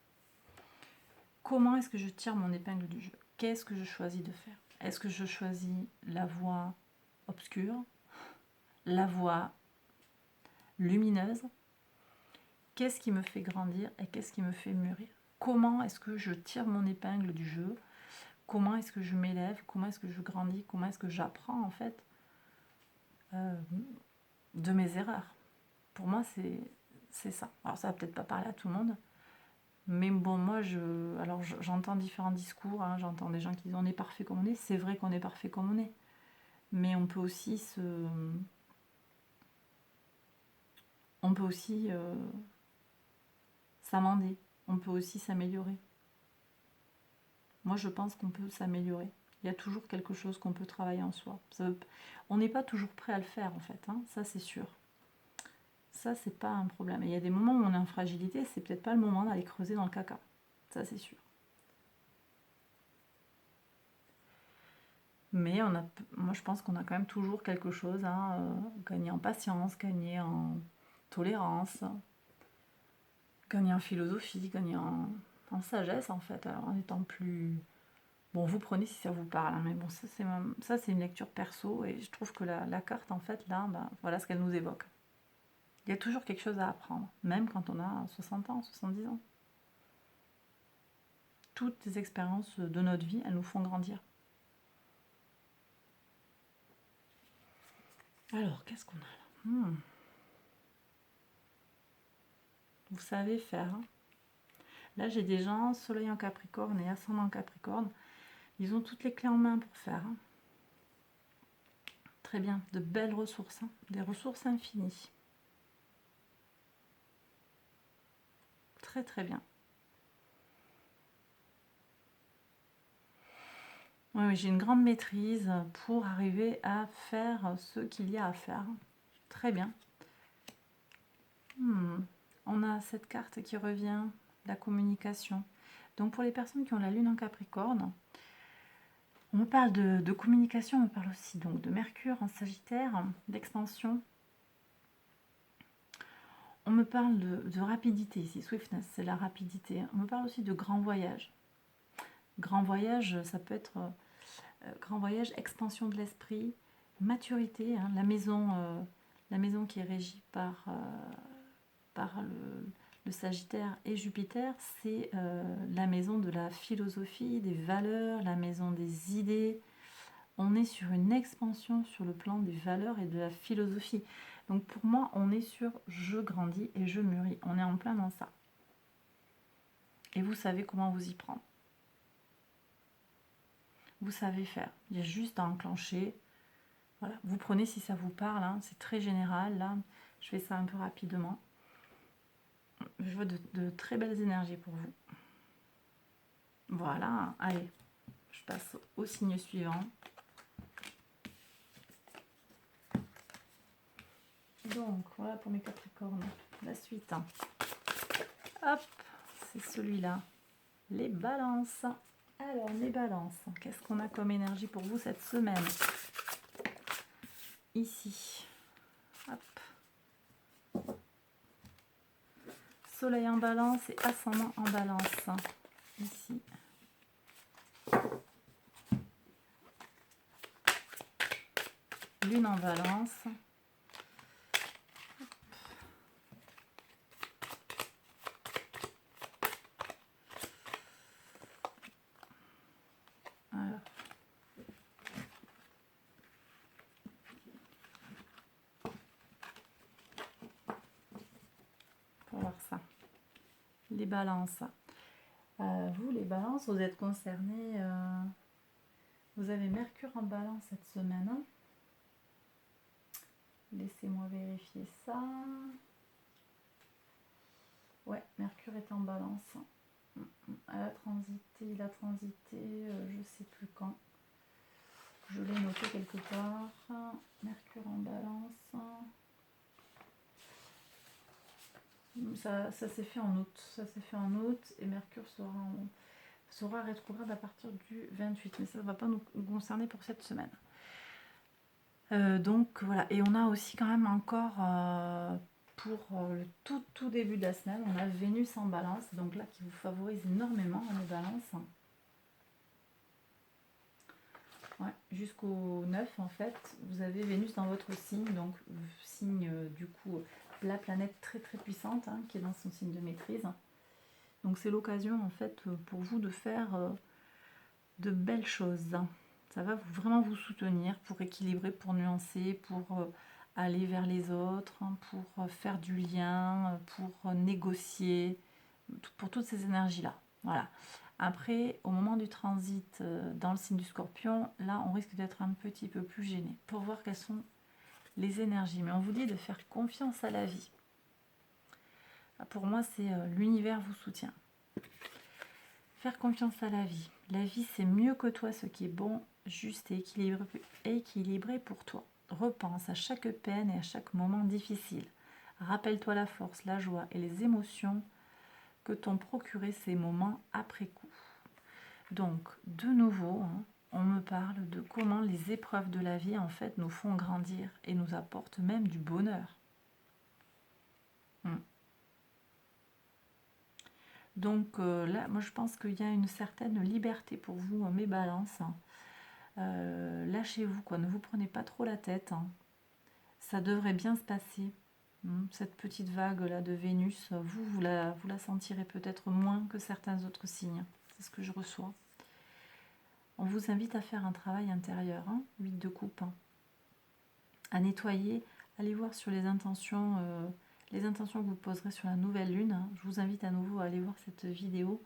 Comment est-ce que je tire mon épingle du jeu? Qu'est-ce que je choisis de faire? Est-ce que je choisis la voie obscure, la voie lumineuse? Qu'est-ce qui me fait grandir et qu'est-ce qui me fait mûrir? Comment est-ce que je tire mon épingle du jeu? Comment est-ce que je m'élève? Comment est-ce que je grandis? Comment est-ce que j'apprends en fait de mes erreurs? Pour moi, c'est ça. Alors ça va peut-être pas parler à tout le monde, mais bon, moi, j'entends différents discours, hein, j'entends des gens qui disent on est parfait comme on est. C'est vrai qu'on est parfait comme on est, mais on peut aussi s'amender, on peut aussi s'améliorer. Moi, je pense qu'on peut s'améliorer. Il y a toujours quelque chose qu'on peut travailler en soi. On n'est pas toujours prêt à le faire, en fait, hein, ça c'est sûr. Ça, c'est pas un problème. Et il y a des moments où on est en fragilité, c'est peut-être pas le moment d'aller creuser dans le caca. Ça, c'est sûr. Mais moi, je pense qu'on a quand même toujours quelque chose à gagner en patience, gagner en tolérance, gagner en philosophie, gagner en sagesse, en fait, alors, en étant plus... Bon, vous prenez si ça vous parle, hein, mais bon, ça c'est une lecture perso, et je trouve que la carte, en fait, là, voilà ce qu'elle nous évoque. Il y a toujours quelque chose à apprendre, même quand on a 60 ans, 70 ans. Toutes les expériences de notre vie, elles nous font grandir. Alors, qu'est-ce qu'on a là? Vous savez faire. Hein. Là, j'ai des gens, soleil en Capricorne et ascendant en Capricorne. Ils ont toutes les clés en main pour faire. Hein. Très bien, de belles ressources, hein. Des ressources infinies. Très très bien. Oui, j'ai une grande maîtrise pour arriver à faire ce qu'il y a à faire. Très bien. On a cette carte qui revient, la communication. Donc pour les personnes qui ont la lune en Capricorne, on me parle de communication, on me parle aussi donc de Mercure en Sagittaire, d'expansion. On me parle de rapidité ici, swiftness, c'est la rapidité. On me parle aussi de grand voyage. Grand voyage, ça peut être grand voyage, expansion de l'esprit, maturité, hein, la maison qui est régie par le Sagittaire et Jupiter, c'est la maison de la philosophie, des valeurs, la maison des idées. On est sur une expansion sur le plan des valeurs et de la philosophie. Donc pour moi, on est sur je grandis et je mûris. On est en plein dans ça. Et vous savez comment vous y prendre. Vous savez faire. Il y a juste à enclencher. Voilà. Vous prenez si ça vous parle. Hein. C'est très général. Là, je fais ça un peu rapidement. Je vois de très belles énergies pour vous. Voilà. Allez, je passe au signe suivant. Donc, voilà pour mes Capricornes. La suite. Hein. Hop, c'est celui-là. Les balances. Alors, les balances, qu'est-ce qu'on a comme énergie pour vous cette semaine? Ici. Hop. Soleil en balance et ascendant en balance. Ici. Lune en balance. Alors. Pour voir ça. Les balances. Vous, les balances, vous êtes concernés. Vous avez Mercure en balance cette semaine. Hein? Laissez-moi vérifier ça. Ouais, Mercure est en balance. Il a transité, je sais plus quand. Je l'ai noté quelque part. Mercure en balance. Ça s'est fait en août. Ça s'est fait en août et Mercure sera rétrograde à partir du 28. Mais ça ne va pas nous concerner pour cette semaine. Donc voilà. Et on a aussi quand même encore pour le tout début de la semaine, on a Vénus en balance. Donc là qui vous favorise énormément les balances. Ouais, jusqu'au 9 en fait, vous avez Vénus dans votre signe, donc signe du coup la planète très puissante hein, qui est dans son signe de maîtrise. Donc c'est l'occasion en fait pour vous de faire de belles choses. Ça va vraiment vous soutenir pour équilibrer, pour nuancer, pour aller vers les autres, pour faire du lien, pour négocier, pour toutes ces énergies-là. Voilà. Après, au moment du transit dans le signe du Scorpion, là, on risque d'être un petit peu plus gêné pour voir quelles sont les énergies. Mais on vous dit de faire confiance à la vie. Pour moi, c'est l'univers vous soutient. Faire confiance à la vie. La vie, c'est mieux que toi ce qui est bon, juste et équilibré pour toi. Repense à chaque peine et à chaque moment difficile. Rappelle-toi la force, la joie et les émotions que t'ont procuré ces moments après coup. Donc, de nouveau, hein, on me parle de comment les épreuves de la vie, en fait, nous font grandir et nous apportent même du bonheur. Donc là, moi, je pense qu'il y a une certaine liberté pour vous, mes balances. Lâchez-vous, quoi. Ne vous prenez pas trop la tête. Hein. Ça devrait bien se passer. Cette petite vague-là de Vénus, vous la sentirez peut-être moins que certains autres signes. C'est ce que je reçois. On vous invite à faire un travail intérieur, 8 de coupe, à nettoyer, allez voir sur les intentions que vous poserez sur la nouvelle lune. Je vous invite à nouveau à aller voir cette vidéo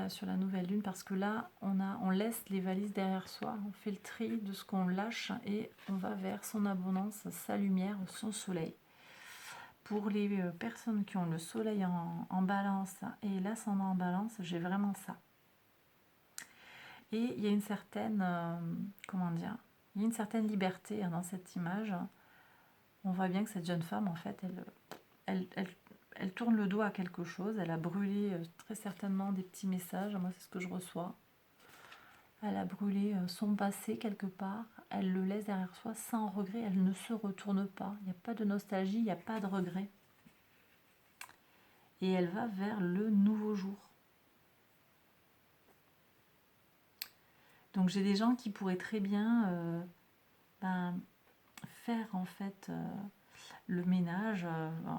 sur la nouvelle lune parce que là, on laisse les valises derrière soi, on fait le tri de ce qu'on lâche et on va vers son abondance, sa lumière, son soleil. Pour les personnes qui ont le soleil en balance et l'ascendant en balance, j'ai vraiment ça. Et il y a une certaine, il y a une certaine liberté dans cette image. On voit bien que cette jeune femme, en fait, elle tourne le dos à quelque chose. Elle a brûlé très certainement des petits messages. Moi, c'est ce que je reçois. Elle a brûlé son passé quelque part. Elle le laisse derrière soi sans regret. Elle ne se retourne pas. Il n'y a pas de nostalgie, il n'y a pas de regret. Et elle va vers le nouveau jour. Donc j'ai des gens qui pourraient très bien faire en fait le ménage,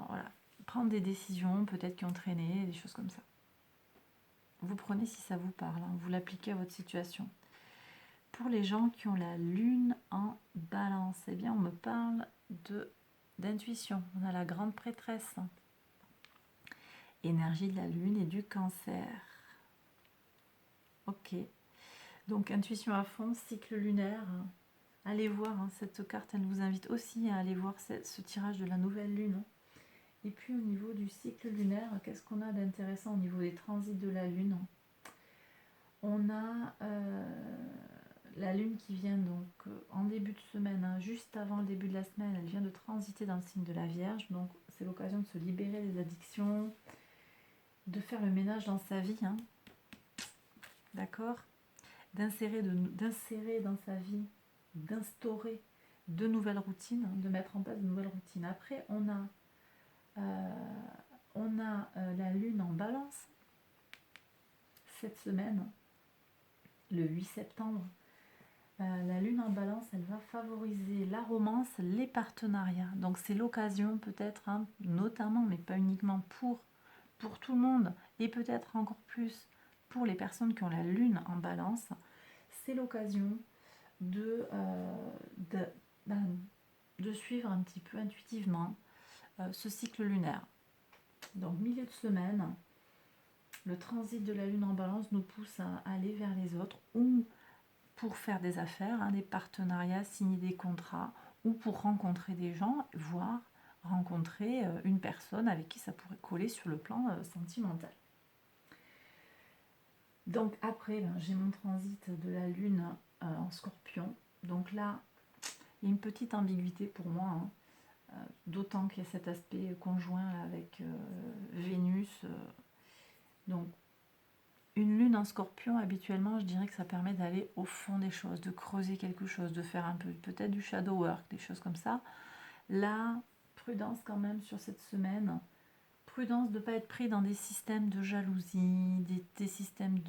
voilà, prendre des décisions peut-être qui ont traîné, des choses comme ça. Vous prenez si ça vous parle, vous l'appliquez à votre situation. Pour les gens qui ont la lune en balance, eh bien on me parle d'intuition. On a la grande prêtresse. Énergie de la lune et du cancer. Ok. Donc intuition à fond, cycle lunaire. Allez voir, cette carte, elle vous invite aussi à aller voir ce tirage de la nouvelle lune. Et puis au niveau du cycle lunaire, qu'est-ce qu'on a d'intéressant au niveau des transits de la lune? On a la lune qui vient donc en début de semaine, juste avant le début de la semaine, elle vient de transiter dans le signe de la Vierge. Donc c'est l'occasion de se libérer des addictions, de faire le ménage dans sa vie, hein, d'accord, d'insérer dans sa vie, d'instaurer de nouvelles routines, de mettre en place de nouvelles routines. Après, on a la lune en balance cette semaine, le 8 septembre. La lune en balance, elle va favoriser la romance, les partenariats. Donc c'est l'occasion peut-être, hein, notamment, mais pas uniquement pour tout le monde, et peut-être encore plus pour les personnes qui ont la lune en balance, c'est l'occasion de suivre un petit peu intuitivement ce cycle lunaire. Donc milieu de semaine, le transit de la lune en balance nous pousse à aller vers les autres, ou pour faire des affaires, hein, des partenariats, signer des contrats, ou pour rencontrer des gens, voire rencontrer une personne avec qui ça pourrait coller sur le plan sentimental. Donc après, j'ai mon transit de la lune en scorpion. Donc là, il y a une petite ambiguïté pour moi, hein, d'autant qu'il y a cet aspect conjoint avec Vénus. Donc une lune en scorpion, habituellement, je dirais que ça permet d'aller au fond des choses, de creuser quelque chose, de faire un peu, peut-être du shadow work, des choses comme ça. Là, prudence quand même sur cette semaine. Prudence de ne pas être pris dans des systèmes de jalousie, des systèmes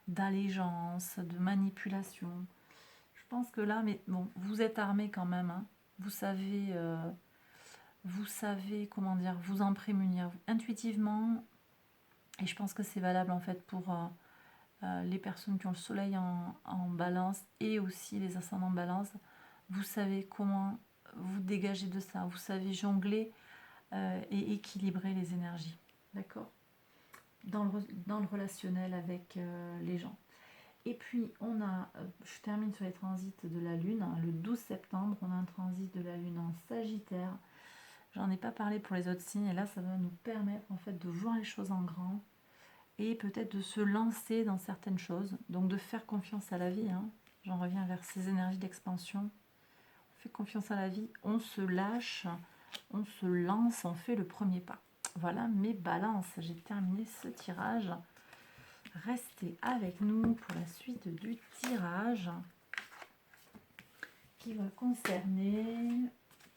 d'allégeance, de manipulation. Je pense que là, mais bon, vous êtes armés quand même, hein. Vous savez, comment dire, vous en prémunir intuitivement. Et je pense que c'est valable en fait pour les personnes qui ont le soleil en balance et aussi les ascendants en balance. Vous savez comment vous dégager de ça. Vous savez jongler et équilibrer les énergies. D'accord, dans le relationnel avec les gens. Et puis, on a, je termine sur les transits de la Lune. Hein, le 12 septembre, on a un transit de la Lune en Sagittaire. J'en ai pas parlé pour les autres signes. Et là, ça va nous permettre en fait de voir les choses en grand et peut-être de se lancer dans certaines choses. Donc, de faire confiance à la vie. Hein. J'en reviens vers ces énergies d'expansion. On fait confiance à la vie, on se lâche, on se lance, on fait le premier pas. Voilà mes balances. J'ai terminé ce tirage. Restez avec nous pour la suite du tirage qui va concerner...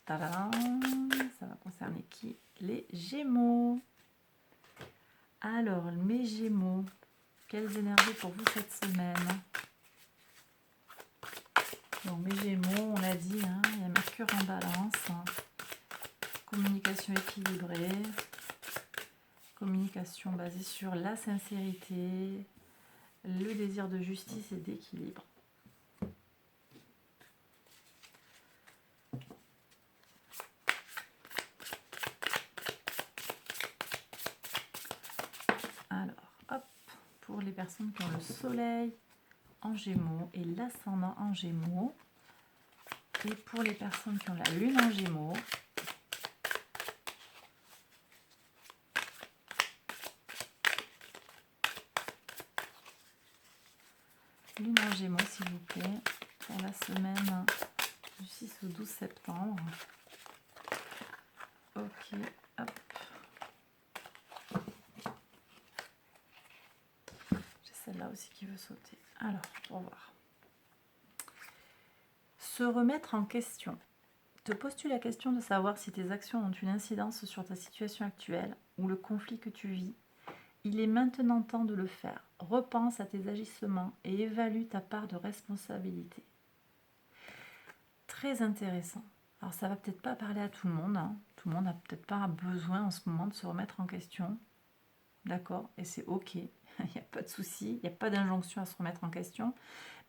Tadam, ça va concerner qui? Les Gémeaux. Alors, mes Gémeaux, quelles énergies pour vous cette semaine? Donc, mes Gémeaux, on l'a dit, hein, il y a Mercure en balance. Communication équilibrée. Communication basée sur la sincérité, le désir de justice et d'équilibre. Alors, hop, pour les personnes qui ont le soleil en Gémeaux et l'ascendant en Gémeaux, et pour les personnes qui ont la lune en Gémeaux, lune en Gémeaux s'il vous plaît, pour la semaine du 6 au 12 septembre. Ok, hop. J'ai celle-là aussi qui veut sauter. Alors, pour voir. Se remettre en question. Te poses-tu la question de savoir si tes actions ont une incidence sur ta situation actuelle ou le conflit que tu vis? Il est maintenant temps de le faire. Repense à tes agissements et évalue ta part de responsabilité. Très intéressant. Alors ça va peut-être pas parler à tout le monde. Hein. Tout le monde n'a peut-être pas besoin en ce moment de se remettre en question. D'accord? Et c'est ok. Il n'y a pas de souci. Il n'y a pas d'injonction à se remettre en question.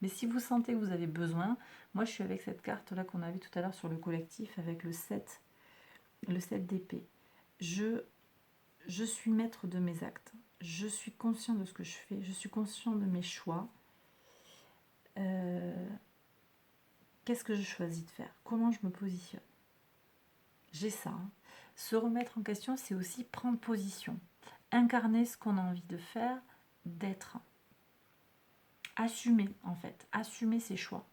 Mais si vous sentez que vous avez besoin, moi je suis avec cette carte-là qu'on a vue tout à l'heure sur le collectif avec le 7 d'épée. Je suis maître de mes actes. Je suis conscient de ce que je fais. Je suis conscient de mes choix. Qu'est-ce que je choisis de faire? Comment je me positionne? J'ai ça. Hein. Se remettre en question, c'est aussi prendre position. Incarner ce qu'on a envie de faire, d'être. Assumer, en fait. Assumer ses choix.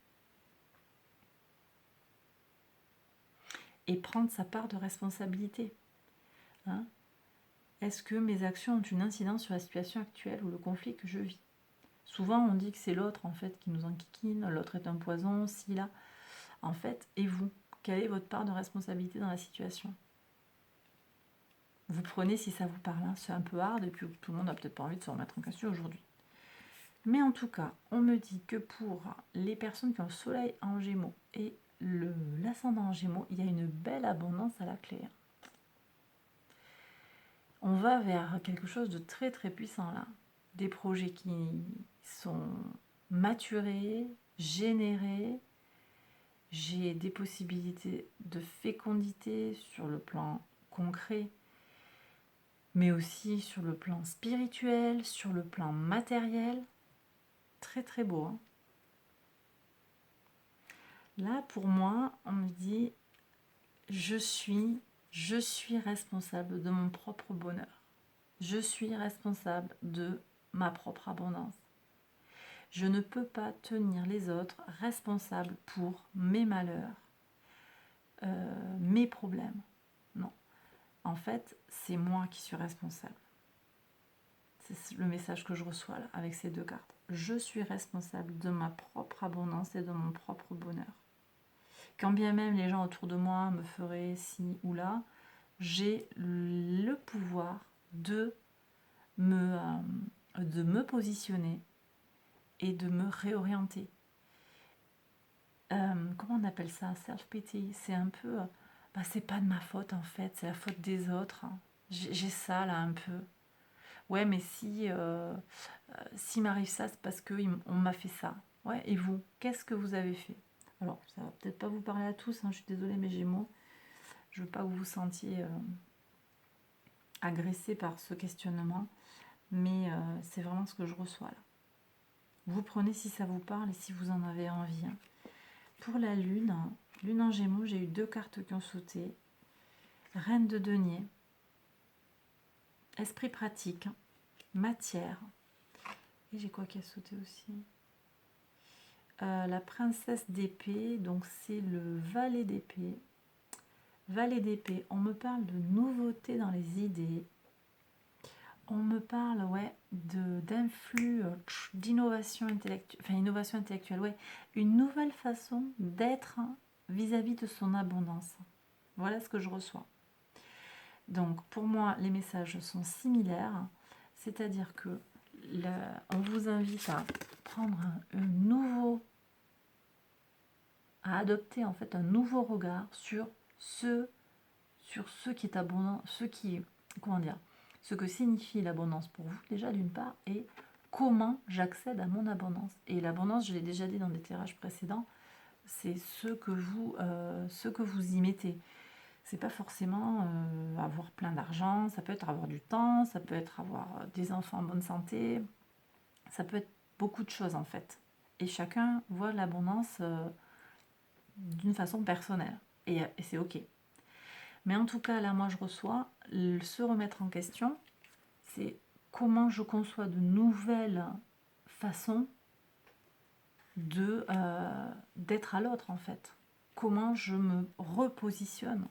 Et prendre sa part de responsabilité. Hein? Est-ce que mes actions ont une incidence sur la situation actuelle ou le conflit que je vis? Souvent, on dit que c'est l'autre, en fait, qui nous enquiquine, l'autre est un poison, si, là. En fait, et vous? Quelle est votre part de responsabilité dans la situation? Vous prenez si ça vous parle, hein. C'est un peu hard, et puis tout le monde n'a peut-être pas envie de se remettre en question aujourd'hui. Mais en tout cas, on me dit que pour les personnes qui ont le soleil en Gémeaux et l'ascendant en Gémeaux, il y a une belle abondance à la clé. On va vers quelque chose de très très puissant là. Des projets qui sont maturés, générés. J'ai des possibilités de fécondité sur le plan concret, mais aussi sur le plan spirituel, sur le plan matériel. Très très beau, hein. Là, pour moi, on me dit, je suis responsable de mon propre bonheur. Je suis responsable de ma propre abondance. Je ne peux pas tenir les autres responsables pour mes malheurs, mes problèmes. Non. En fait, c'est moi qui suis responsable. C'est le message que je reçois là, avec ces deux cartes. Je suis responsable de ma propre abondance et de mon propre bonheur. Quand bien même les gens autour de moi me feraient ci ou là, j'ai le pouvoir de me positionner et de me réorienter. Comment on appelle ça? Self-pity. C'est un peu... c'est pas de ma faute en fait, c'est la faute des autres. J'ai ça là un peu. Ouais, mais si m'arrive ça, c'est parce qu'on m'a fait ça. Ouais, et vous, qu'est-ce que vous avez fait? Alors, ça va peut-être pas vous parler à tous, hein, je suis désolée mes Gémeaux. Je veux pas que vous vous sentiez agressé par ce questionnement, mais c'est vraiment ce que je reçois là. Vous prenez si ça vous parle et si vous en avez envie. Hein. Pour la lune en Gémeaux, j'ai eu deux cartes qui ont sauté. Reine de denier, esprit pratique, matière. Et j'ai quoi qui a sauté aussi? La princesse d'épée, donc c'est le valet d'épée. Valet d'épée, on me parle de nouveautés dans les idées. On me parle, ouais, d'influx, d'innovation intellectuelle, innovation intellectuelle, ouais, une nouvelle façon d'être vis-à-vis de son abondance. Voilà ce que je reçois. Donc, pour moi, les messages sont similaires, c'est-à-dire que on vous invite à prendre à adopter en fait un nouveau regard sur ce qui est abondant, ce que signifie l'abondance pour vous, déjà d'une part, et comment j'accède à mon abondance. Et l'abondance, je l'ai déjà dit dans des tirages précédents, c'est ce que vous y mettez. C'est pas forcément avoir plein d'argent, ça peut être avoir du temps, ça peut être avoir des enfants en bonne santé, ça peut être beaucoup de choses en fait. Et chacun voit l'abondance d'une façon personnelle. Et c'est ok. Mais en tout cas, là, moi, je reçois se remettre en question, c'est comment je conçois de nouvelles façons d'être à l'autre, en fait. Comment je me repositionne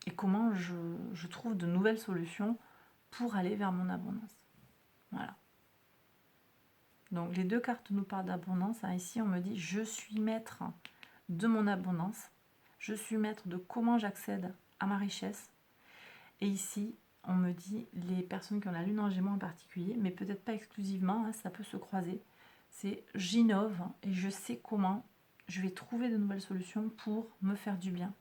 et comment je trouve de nouvelles solutions pour aller vers mon abondance. Voilà. Donc, les deux cartes nous parlent d'abondance. Hein. Ici, on me dit, je suis maître de mon abondance. Je suis maître de comment j'accède à ma richesse. Et ici, on me dit, les personnes qui ont la lune en Gémeaux en particulier, mais peut-être pas exclusivement, hein, ça peut se croiser, c'est j'innove et je sais comment je vais trouver de nouvelles solutions pour me faire du bien.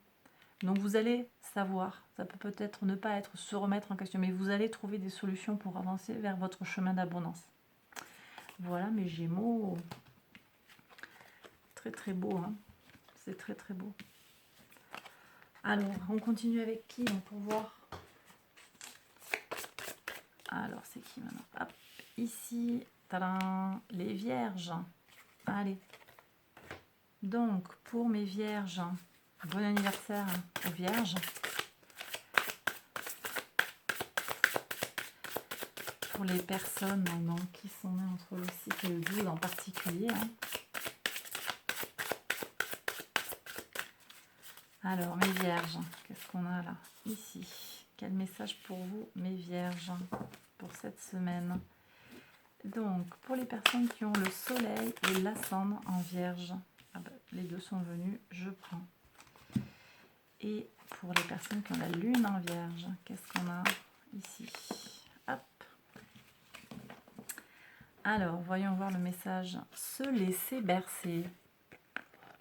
Donc vous allez savoir, ça peut peut-être ne pas être se remettre en question, mais vous allez trouver des solutions pour avancer vers votre chemin d'abondance. Voilà mes Gémeaux. Très très beau, hein. C'est très très beau. Alors, on continue avec qui pour voir. Alors, c'est qui maintenant? Hop, ici, tadam, les vierges. Allez. Donc, pour mes vierges, bon anniversaire aux vierges. Pour les personnes donc, qui sont nées entre le 6 et le 12 en particulier. Hein. Alors, mes vierges, qu'est-ce qu'on a là? Ici, Quel message pour vous, mes vierges, pour cette semaine? Donc, pour les personnes qui ont le soleil et l'ascendant en vierge, ah bah, les deux sont venus, je prends. Et pour les personnes qui ont la lune en vierge, qu'est-ce qu'on a ici? Hop. Alors, voyons voir le message. Se laisser bercer.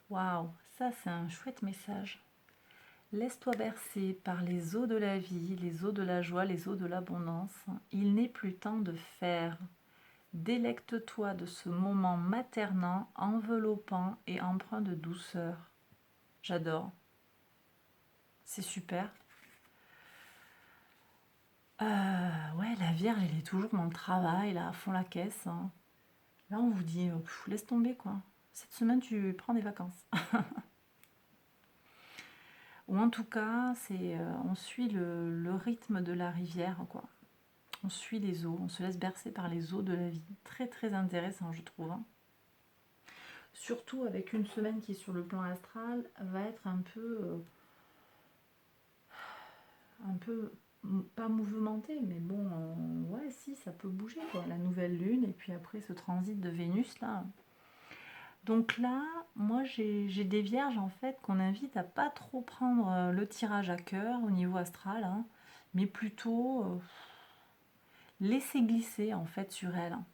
Waouh, ça c'est un chouette message. Laisse-toi bercer par les eaux de la vie, les eaux de la joie, les eaux de l'abondance. Il n'est plus temps de faire. Délecte-toi de ce moment maternant, enveloppant et empreint de douceur. J'adore. C'est super. Ouais, la Vierge, elle est toujours dans le travail, là, à fond la caisse. Hein. Là, on vous dit, laisse tomber, quoi. Cette semaine, tu prends des vacances. Ou en tout cas, on suit le rythme de la rivière, quoi. On suit les eaux, on se laisse bercer par les eaux de la vie. Très, très intéressant, je trouve. Hein. Surtout avec une semaine qui, sur le plan astral, va être un peu pas mouvementée, mais bon, ouais, si, ça peut bouger, quoi. La nouvelle lune, et puis après ce transit de Vénus, là. Donc là, moi, j'ai des vierges, en fait, qu'on invite à pas trop prendre le tirage à cœur au niveau astral, hein, mais plutôt laisser glisser, en fait, sur elles. Hein.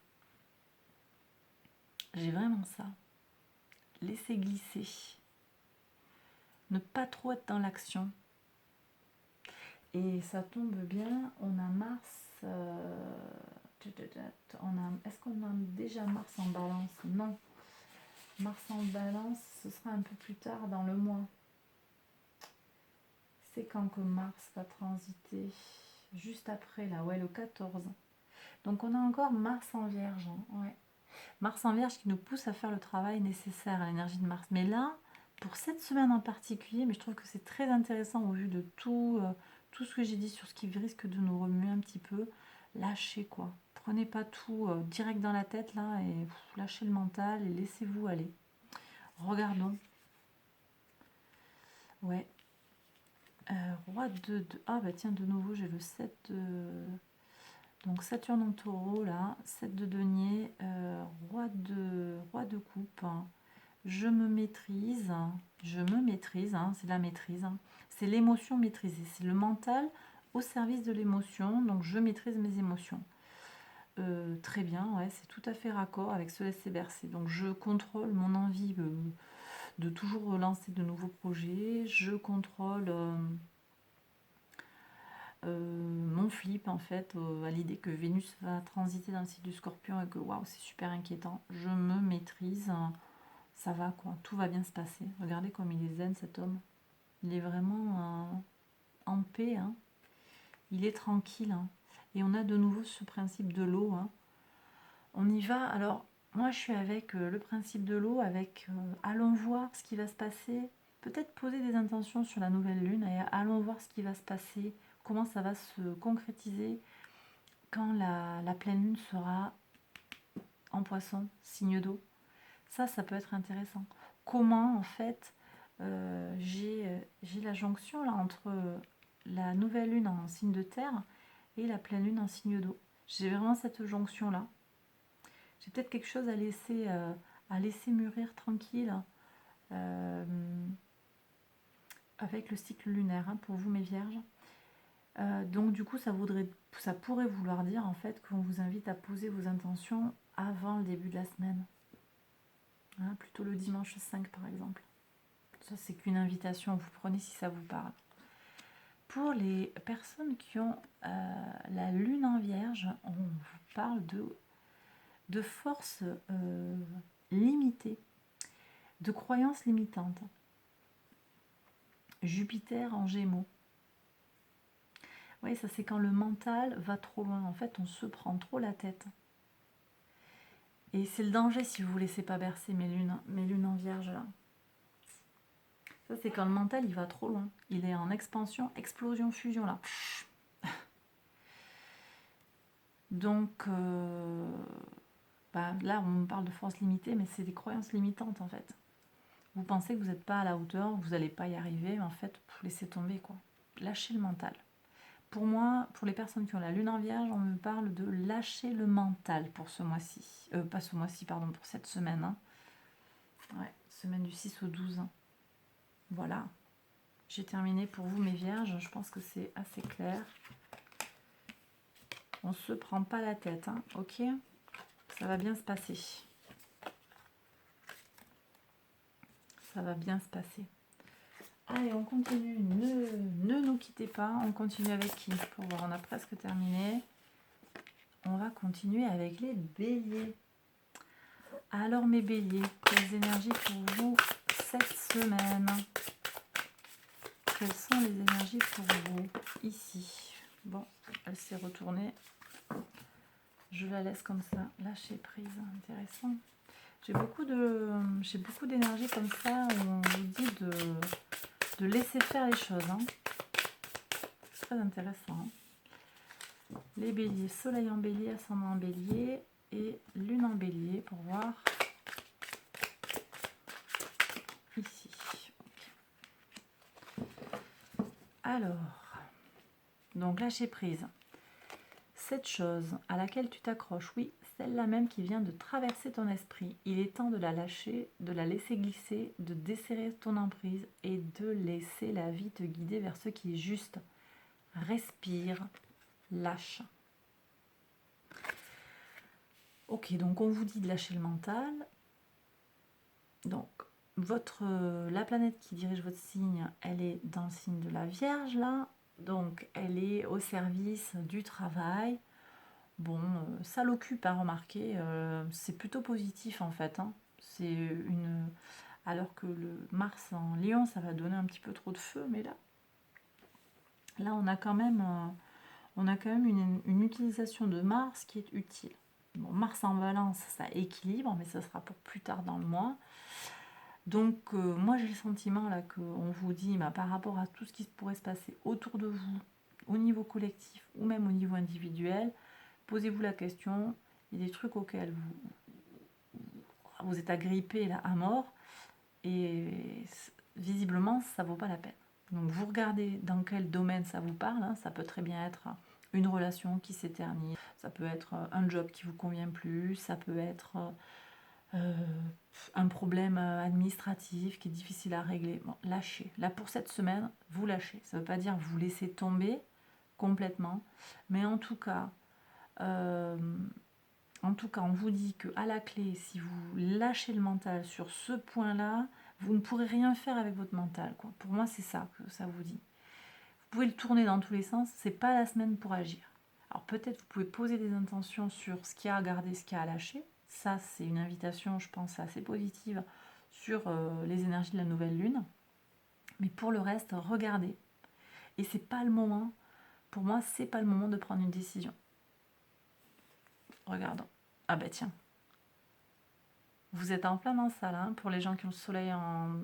J'ai vraiment ça. Laisser glisser. Ne pas trop être dans l'action. Et ça tombe bien, on a Mars. Est-ce qu'on a déjà Mars en balance? Non. Mars en balance, ce sera un peu plus tard dans le mois. C'est quand que Mars va transiter? Juste après, là, ouais, le 14. Donc on a encore Mars en Vierge. Hein, ouais. Mars en Vierge qui nous pousse à faire le travail nécessaire à l'énergie de Mars. Mais là, pour cette semaine en particulier, mais je trouve que c'est très intéressant au vu de tout ce que j'ai dit sur ce qui risque de nous remuer un petit peu. Lâchez, quoi. Prenez pas tout direct dans la tête, là, et lâchez le mental et laissez-vous aller. Regardons. Ouais. Roi de... Ah bah tiens, de nouveau, j'ai le 7 de... Donc Saturne en taureau, là. 7 de denier. Roi de coupe. Je me maîtrise. Hein, c'est la maîtrise. Hein. C'est l'émotion maîtrisée. C'est le mental au service de l'émotion. Donc je maîtrise mes émotions. Très bien, ouais, c'est tout à fait raccord avec se laisser bercer. Donc je contrôle mon envie de toujours relancer de nouveaux projets. Je contrôle mon flip en fait à l'idée que Vénus va transiter dans le signe du Scorpion et que waouh, c'est super inquiétant. Je me maîtrise. Ça va quoi, tout va bien se passer. Regardez comme il est zen cet homme. Il est vraiment en paix. Hein. Il est tranquille. Hein. Et on a de nouveau ce principe de l'eau. Hein. On y va. Alors, moi je suis avec le principe de l'eau, avec allons voir ce qui va se passer. Peut-être poser des intentions sur la nouvelle lune et allons voir ce qui va se passer, comment ça va se concrétiser quand la pleine lune sera en poisson, signe d'eau. Ça peut être intéressant. Comment en fait j'ai la jonction là entre la nouvelle lune en signe de terre et la pleine lune en signe d'eau. J'ai vraiment cette jonction là. J'ai peut-être quelque chose à laisser mûrir tranquille avec le cycle lunaire hein, pour vous mes vierges. Donc du coup ça pourrait vouloir dire en fait qu'on vous invite à poser vos intentions avant le début de la semaine. Hein, plutôt le dimanche 5 par exemple. Ça c'est qu'une invitation, vous prenez si ça vous parle. Pour les personnes qui ont la lune en vierge, on vous parle de force limitée, de croyances limitantes. Jupiter en gémeaux. Oui, ça c'est quand le mental va trop loin. En fait, on se prend trop la tête. Et c'est le danger si vous ne vous laissez pas bercer mes lunes en vierge là. Ça c'est quand le mental il va trop loin. Il est en expansion, explosion, fusion là. Donc là on me parle de force limitée, mais c'est des croyances limitantes en fait. Vous pensez que vous n'êtes pas à la hauteur, vous n'allez pas y arriver, mais en fait, laissez tomber quoi. Lâchez le mental. pour moi, pour les personnes qui ont la lune en vierge, on me parle de lâcher le mental pour ce mois-ci. Pas ce mois-ci, pardon, pour cette semaine. Hein. Ouais, semaine du 6 au 12. Voilà. J'ai terminé pour vous, mes vierges. Je pense que c'est assez clair. On se prend pas la tête, hein, ok? Ça va bien se passer. Ça va bien se passer. Allez, on continue. Ne nous quittez pas. On continue avec qui? Pour voir, on a presque terminé. On va continuer avec les béliers. Alors, mes béliers, quelles énergies pour vous cette semaine? Quelles sont les énergies pour vous ici? Bon, elle s'est retournée. Je la laisse comme ça. Lâcher prise. Intéressant. J'ai beaucoup d'énergie comme ça où on vous dit de laisser faire les choses. Hein. C'est très intéressant. Hein. Les béliers, soleil en bélier, ascendant en bélier et lune en bélier pour voir ici. Okay. Alors, donc lâcher prise. Cette chose à laquelle tu t'accroches, oui, celle-là même qui vient de traverser ton esprit, il est temps de la lâcher, de la laisser glisser, de desserrer ton emprise et de laisser la vie te guider vers ce qui est juste. Respire, lâche. Ok, donc on vous dit de lâcher le mental. Donc, la planète qui dirige votre signe, elle est dans le signe de la Vierge, là. Donc, elle est au service du travail. Bon, ça l'occupe, à remarquer. C'est plutôt positif, en fait. Hein. C'est une... Alors que le Mars en Lion, ça va donner un petit peu trop de feu, mais là on a quand même, une utilisation de Mars qui est utile. Bon, Mars en Balance, ça équilibre, mais ça sera pour plus tard dans le mois. Donc, moi j'ai le sentiment là qu'on vous dit, par rapport à tout ce qui pourrait se passer autour de vous, au niveau collectif ou même au niveau individuel, posez-vous la question. Il y a des trucs auxquels vous êtes agrippés là à mort et visiblement ça vaut pas la peine. Donc vous regardez dans quel domaine ça vous parle. Hein. Ça peut très bien être une relation qui s'éternise, ça peut être un job qui vous convient plus, ça peut être un problème administratif qui est difficile à régler. Bon, lâchez. Là pour cette semaine, vous lâchez. Ça ne veut pas dire vous laissez tomber complètement, mais en tout cas, on vous dit qu'à la clé, si vous lâchez le mental sur ce point-là, vous ne pourrez rien faire avec votre mental. Quoi. Pour moi, c'est ça que ça vous dit. Vous pouvez le tourner dans tous les sens, c'est pas la semaine pour agir. Alors peut-être vous pouvez poser des intentions sur ce qu'il y a à garder, ce qu'il y a à lâcher. Ça, c'est une invitation, je pense, assez positive sur les énergies de la nouvelle lune. Mais pour le reste, regardez. Et c'est pas le moment, pour moi, c'est pas le moment de prendre une décision. Regardons. Ah bah tiens. Vous êtes en plein dans ça là, pour les gens qui ont le soleil en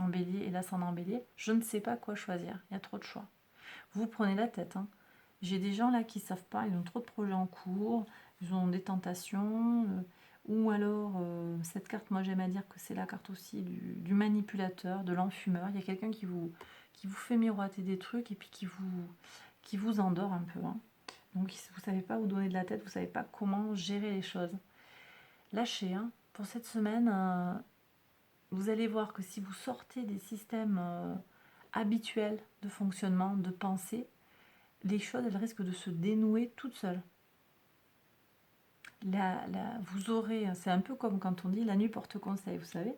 bélier et l'ascendant en bélier. Je ne sais pas quoi choisir, il y a trop de choix. Vous prenez la tête. Hein. J'ai des gens là qui ne savent pas, ils ont trop de projets en cours, ils ont des tentations, ou alors cette carte, moi j'aime à dire que c'est la carte aussi du manipulateur, de l'enfumeur. Il y a quelqu'un qui vous fait miroiter des trucs et puis qui vous endort un peu. Hein. Donc vous ne savez pas où donner de la tête, vous ne savez pas comment gérer les choses. Lâchez, hein. Pour cette semaine, vous allez voir que si vous sortez des systèmes habituels de fonctionnement, de pensée, les choses, elles risquent de se dénouer toutes seules. Vous aurez, c'est un peu comme quand on dit la nuit porte conseil, vous savez.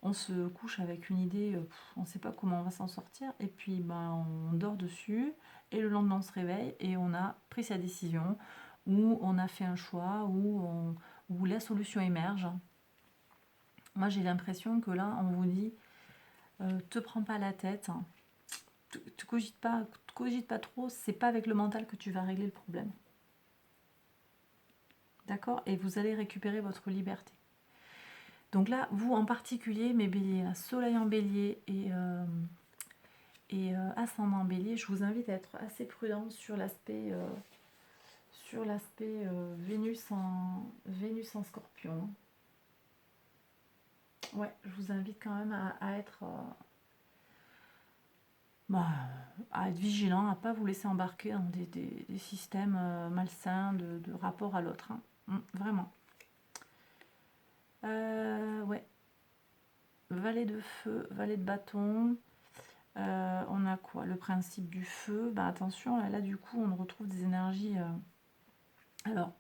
On se couche avec une idée, on ne sait pas comment on va s'en sortir, et puis on dort dessus, et le lendemain on se réveille, et on a pris sa décision, ou on a fait un choix, où la solution émerge. Moi j'ai l'impression que là on vous dit, te prends pas la tête, hein. Tu cogites pas trop, c'est pas avec le mental que tu vas régler le problème. D'accord? Et vous allez récupérer votre liberté. Donc là, vous en particulier, mes béliers, là, soleil en bélier et ascendant en bélier, je vous invite à être assez prudent sur l'aspect Vénus en scorpion. Ouais, je vous invite quand même à être à être vigilant, à ne pas vous laisser embarquer dans des systèmes malsains de rapport à l'autre. Hein. Vraiment. Ouais. Valet de feu, valet de bâton. On a quoi? Le principe du feu. Bah, attention, là, du coup, on retrouve des énergies. Alors,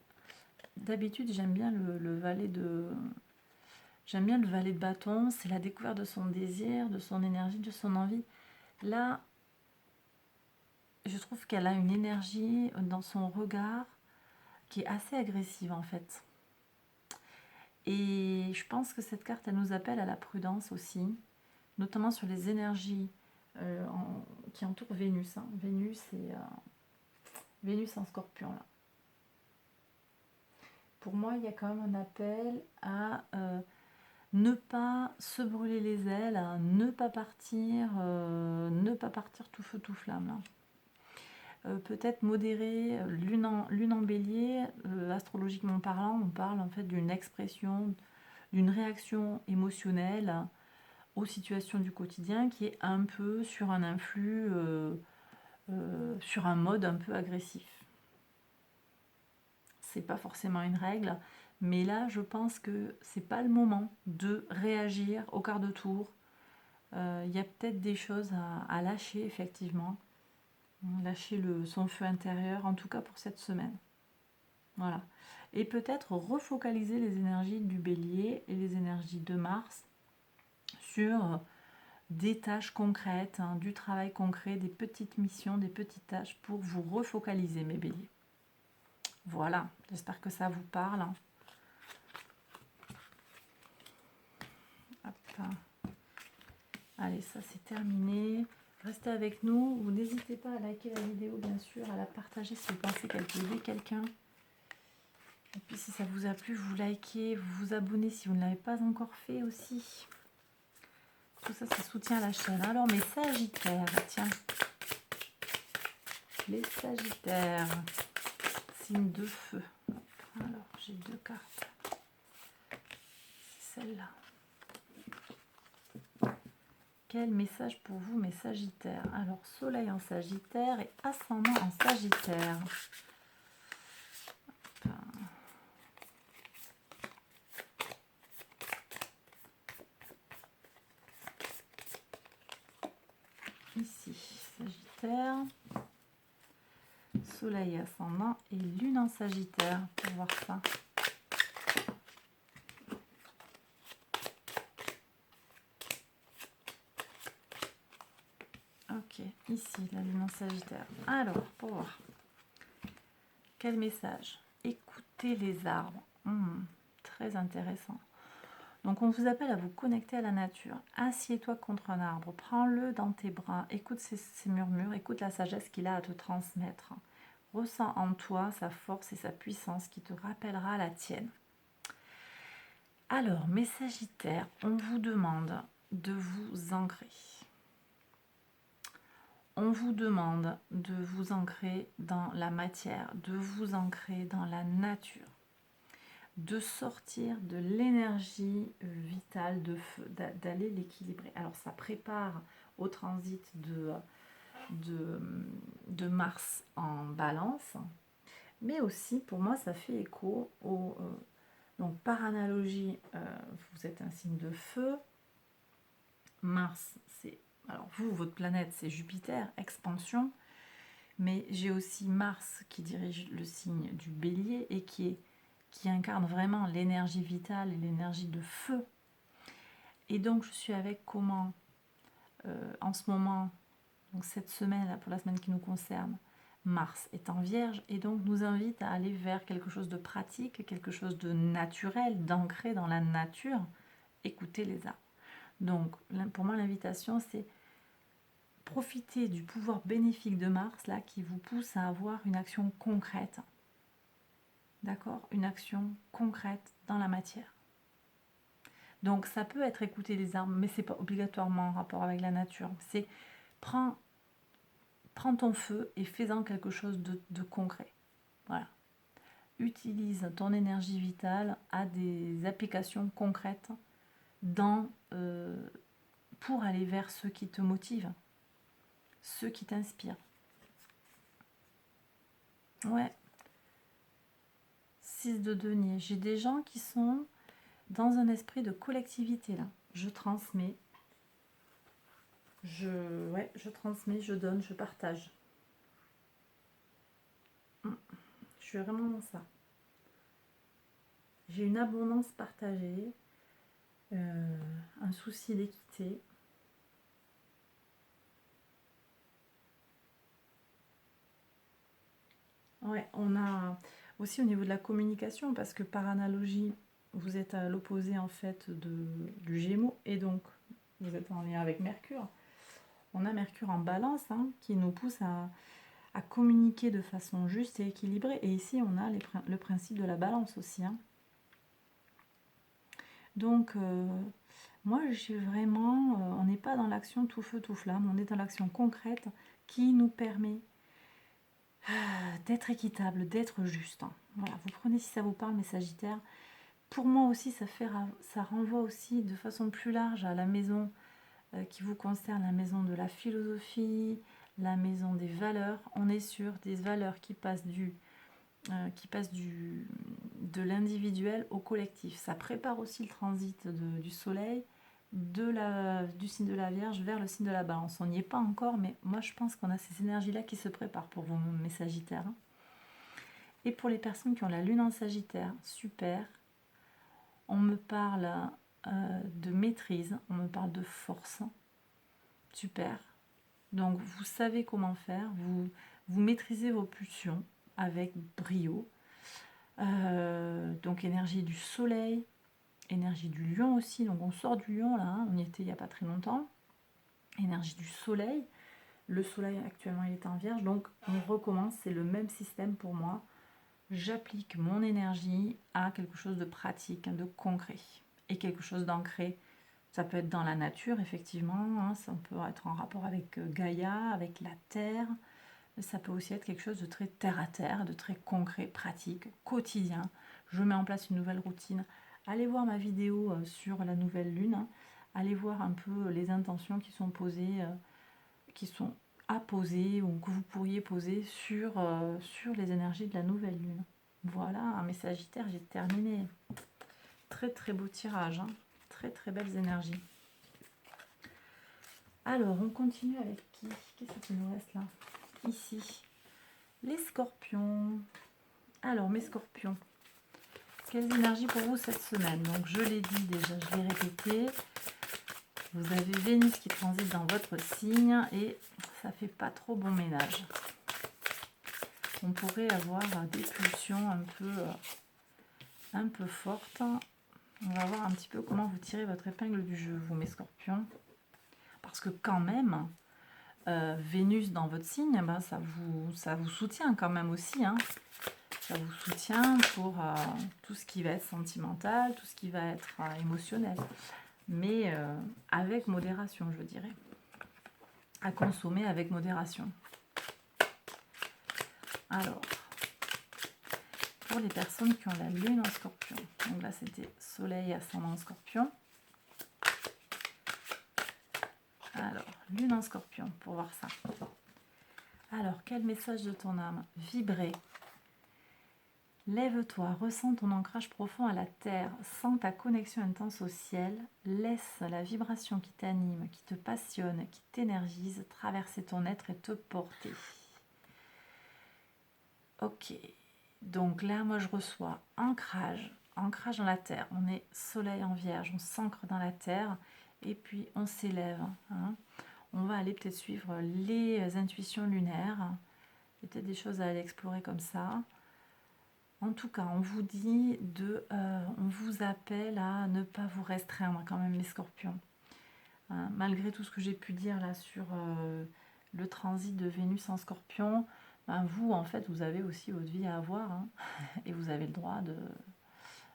d'habitude, j'aime bien le valet de. J'aime bien le valet de bâton. C'est la découverte de son désir, de son énergie, de son envie. Là, je trouve qu'elle a une énergie dans son regard qui est assez agressive en fait. Et je pense que cette carte, elle nous appelle à la prudence aussi, notamment sur les énergies qui entourent Vénus. Hein. Vénus en Scorpion là. Pour moi, il y a quand même un appel à ne pas se brûler les ailes, à ne pas partir tout feu tout flamme là. Peut-être modéré, lune en bélier, astrologiquement parlant, on parle en fait d'une expression, d'une réaction émotionnelle aux situations du quotidien qui est un peu sur un influx, sur un mode un peu agressif. C'est pas forcément une règle, mais là je pense que c'est pas le moment de réagir au quart de tour. Il y a peut-être des choses à lâcher effectivement. Lâcher son feu intérieur, en tout cas pour cette semaine. Voilà. Et peut-être refocaliser les énergies du bélier et les énergies de Mars sur des tâches concrètes, hein, du travail concret, des petites missions, des petites tâches pour vous refocaliser, mes béliers. Voilà, j'espère que ça vous parle. Hop. Allez, ça c'est terminé. Restez avec nous. Vous n'hésitez pas à liker la vidéo, bien sûr, à la partager si vous pensez qu'elle peut aider quelqu'un. Et puis si ça vous a plu, vous likez, vous vous abonnez si vous ne l'avez pas encore fait aussi. Tout ça, ça soutient la chaîne. Alors mes Sagittaires, tiens. Les Sagittaires, signe de feu. Alors j'ai deux cartes. C'est celle-là. Quel message pour vous, mes Sagittaires? Alors, Soleil en Sagittaire et Ascendant en Sagittaire. Ici, Sagittaire. Soleil ascendant et Lune en Sagittaire. Pour voir ça. Ok, ici, la Lune en Sagittaire. Alors, pour voir. Quel message? Écoutez les arbres. Très intéressant. Donc, on vous appelle à vous connecter à la nature. Assieds-toi contre un arbre. Prends-le dans tes bras. Écoute ses murmures. Écoute la sagesse qu'il a à te transmettre. Ressens en toi sa force et sa puissance qui te rappellera la tienne. Alors, mes Sagittaires, on vous demande de vous ancrer. On vous demande de vous ancrer dans la matière, de vous ancrer dans la nature, de sortir de l'énergie vitale de feu, d'aller l'équilibrer. Alors ça prépare au transit de Mars en balance, mais aussi pour moi ça fait écho au... donc par analogie, vous êtes un signe de feu, Mars c'est... Alors vous, votre planète, c'est Jupiter, expansion. Mais j'ai aussi Mars qui dirige le signe du Bélier et qui incarne vraiment l'énergie vitale et l'énergie de feu. Et donc je suis avec comment en ce moment, donc cette semaine, là, pour la semaine qui nous concerne, Mars est en Vierge et donc nous invite à aller vers quelque chose de pratique, quelque chose de naturel, d'ancré dans la nature, écouter les arbres. Donc pour moi l'invitation c'est profitez du pouvoir bénéfique de Mars là qui vous pousse à avoir une action concrète. D'accord? Une action concrète dans la matière. Donc ça peut être écouter les arbres, mais c'est pas obligatoirement en rapport avec la nature. C'est prends ton feu et fais-en quelque chose de concret. Voilà. Utilise ton énergie vitale à des applications concrètes pour aller vers ce qui te motive, ceux qui t'inspirent. Ouais. 6 de denier. J'ai des gens qui sont dans un esprit de collectivité là. Je transmets. Je transmets, je donne, je partage. Je suis vraiment dans ça. J'ai une abondance partagée, un souci d'équité. Ouais, on a aussi au niveau de la communication, parce que par analogie, vous êtes à l'opposé en fait du Gémeaux, et donc vous êtes en lien avec Mercure. On a Mercure en balance qui nous pousse à communiquer de façon juste et équilibrée. Et ici, on a le principe de la balance aussi. Donc, moi, j'ai vraiment... on n'est pas dans l'action tout feu, tout flamme. On est dans l'action concrète qui nous permet d'être équitable, d'être juste. Voilà, vous prenez si ça vous parle, mes Sagittaires. Pour moi aussi, ça renvoie aussi de façon plus large à la maison qui vous concerne, la maison de la philosophie, la maison des valeurs. On est sur des valeurs qui passent de l'individuel au collectif. Ça prépare aussi le transit du soleil du signe de la Vierge vers le signe de la Balance. On n'y est pas encore, mais moi je pense qu'on a ces énergies-là qui se préparent pour vous, mes Sagittaires. Et pour les personnes qui ont la Lune en Sagittaire, super. On me parle de maîtrise, on me parle de force. Super. Donc vous savez comment faire, vous maîtrisez vos pulsions avec brio. Donc énergie du soleil, énergie du lion aussi, donc on sort du lion là, on y était il n'y a pas très longtemps. Énergie du soleil, le soleil actuellement il est en Vierge, donc on recommence, c'est le même système pour moi. J'applique mon énergie à quelque chose de pratique, de concret, et quelque chose d'ancré. Ça peut être dans la nature, effectivement, ça peut être en rapport avec Gaïa, avec la terre. Ça peut aussi être quelque chose de très terre-à-terre, de très concret, pratique, quotidien. Je mets en place une nouvelle routine. Allez voir ma vidéo sur la nouvelle lune. Allez voir un peu les intentions qui sont posées, qui sont à poser ou que vous pourriez poser sur les énergies de la nouvelle lune. Voilà, mes Sagittaires, j'ai terminé. Très très beau tirage, très très belles énergies. Alors, on continue avec qui? Qu'est-ce qui nous reste là? Ici, les Scorpions. Alors, mes Scorpions, quelles énergies pour vous cette semaine? Donc, je l'ai dit déjà, je l'ai répété. Vous avez Vénus qui transite dans votre signe et ça fait pas trop bon ménage. On pourrait avoir des pulsions un peu fortes. On va voir un petit peu comment vous tirez votre épingle du jeu, vous, mes Scorpions. Parce que quand même, Vénus dans votre signe, ben, ça vous soutient quand même aussi. Ça vous soutient pour tout ce qui va être sentimental, tout ce qui va être émotionnel. Mais avec modération, je dirais. À consommer avec modération. Alors, pour les personnes qui ont la lune en Scorpion. Donc là, c'était soleil ascendant Scorpion. Alors, lune en Scorpion, pour voir ça. Alors, quel message de ton âme? Vibrer. Lève-toi, ressens ton ancrage profond à la terre, sens ta connexion intense au ciel, laisse la vibration qui t'anime, qui te passionne, qui t'énergise, traverser ton être et te porter. Ok, donc là, moi je reçois ancrage dans la terre. On est soleil en Vierge, on s'ancre dans la terre et puis on s'élève. On va aller peut-être suivre les intuitions lunaires. Il y a peut-être des choses à aller explorer comme ça. En tout cas, on vous dit on vous appelle à ne pas vous restreindre quand même, les Scorpions. Malgré tout ce que j'ai pu dire là sur le transit de Vénus en Scorpion, vous, en fait, vous avez aussi votre vie à avoir. Et vous avez le droit de,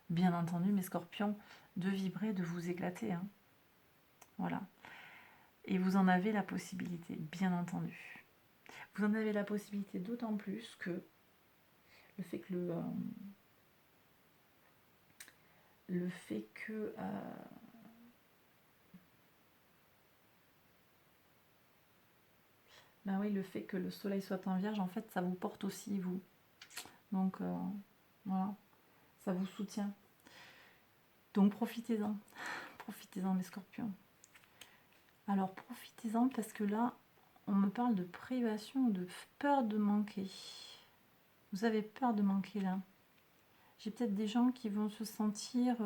bien entendu, mes Scorpions, de vibrer, de vous éclater. Voilà. Et vous en avez la possibilité, bien entendu. Vous en avez la possibilité d'autant plus que le fait que Ben oui, le fait que le soleil soit en vierge, en fait, ça vous porte aussi, vous. Donc, voilà, ça vous soutient. Donc, profitez-en. Profitez-en, mes scorpions. Alors, profitez-en parce que là, on me parle de privation, de peur de manquer. Vous avez peur de manquer, là. J'ai peut-être des gens qui vont se sentir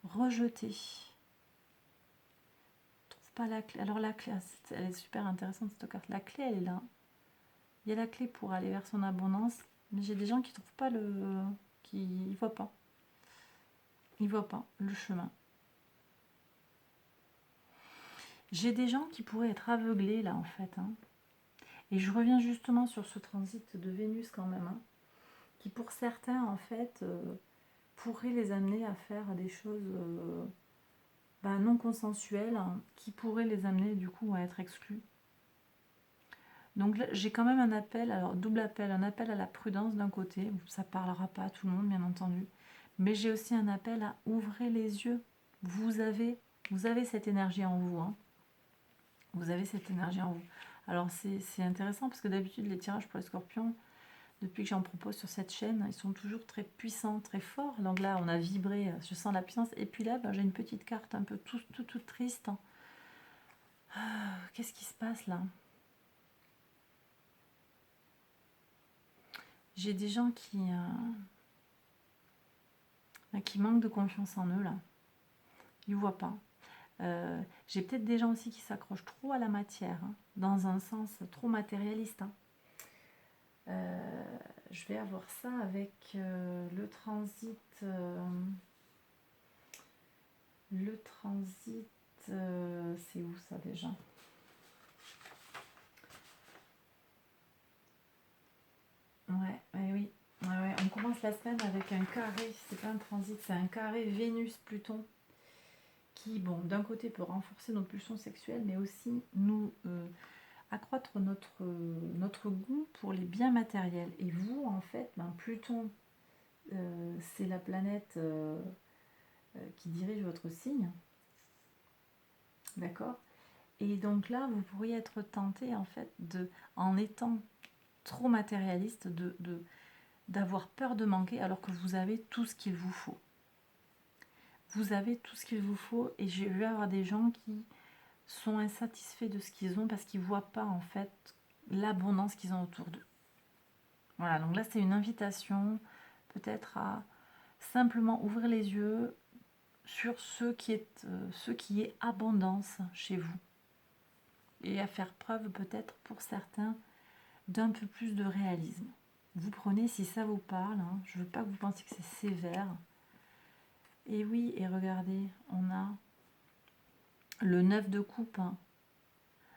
rejetés. Pas la clé. Alors la clé, elle est super intéressante cette carte. La clé, elle est là. Il y a la clé pour aller vers son abondance, mais j'ai des gens qui trouvent pas qui voient pas. Ils voient pas le chemin. J'ai des gens qui pourraient être aveuglés là en fait. Hein. Et je reviens justement sur ce transit de Vénus quand même, hein, qui pour certains en fait pourrait les amener à faire des choses non consensuelles, hein, qui pourraient les amener du coup à être exclus. Donc là, j'ai quand même un appel, alors double appel, un appel à la prudence d'un côté, ça ne parlera pas à tout le monde bien entendu, mais j'ai aussi un appel à ouvrir les yeux. Vous avez cette énergie en vous, hein. Vous avez cette énergie en vous. Alors c'est intéressant parce que d'habitude les tirages pour les scorpions, depuis que j'en propose sur cette chaîne, ils sont toujours très puissants, très forts. Donc là on a vibré, je sens la puissance, et puis là j'ai une petite carte un peu toute triste. Qu'est-ce qui se passe là? J'ai des gens qui manquent de confiance en eux, là. Ils ne voient pas. J'ai peut-être des gens aussi qui s'accrochent trop à la matière, hein, dans un sens trop matérialiste. Hein. Je vais avoir ça avec le transit. Le transit, c'est où ça déjà? Ouais, oui. Ouais, on commence la semaine avec un carré, c'est pas un transit, c'est un carré Vénus-Pluton qui, bon, d'un côté peut renforcer nos pulsions sexuelles, mais aussi nous accroître notre goût pour les biens matériels. Et vous, en fait, Pluton, c'est la planète qui dirige votre signe, d'accord? Et donc là, vous pourriez être tenté, en fait, en étant trop matérialiste, d'avoir peur de manquer alors que vous avez tout ce qu'il vous faut. Vous avez tout ce qu'il vous faut, et j'ai vu avoir des gens qui sont insatisfaits de ce qu'ils ont parce qu'ils ne voient pas en fait l'abondance qu'ils ont autour d'eux. Voilà, donc là c'est une invitation peut-être à simplement ouvrir les yeux sur ce qui est abondance chez vous et à faire preuve peut-être pour certains d'un peu plus de réalisme. Vous prenez si ça vous parle, hein, je ne veux pas que vous pensiez que c'est sévère. Et oui, et regardez, on a le 9 de coupe, hein,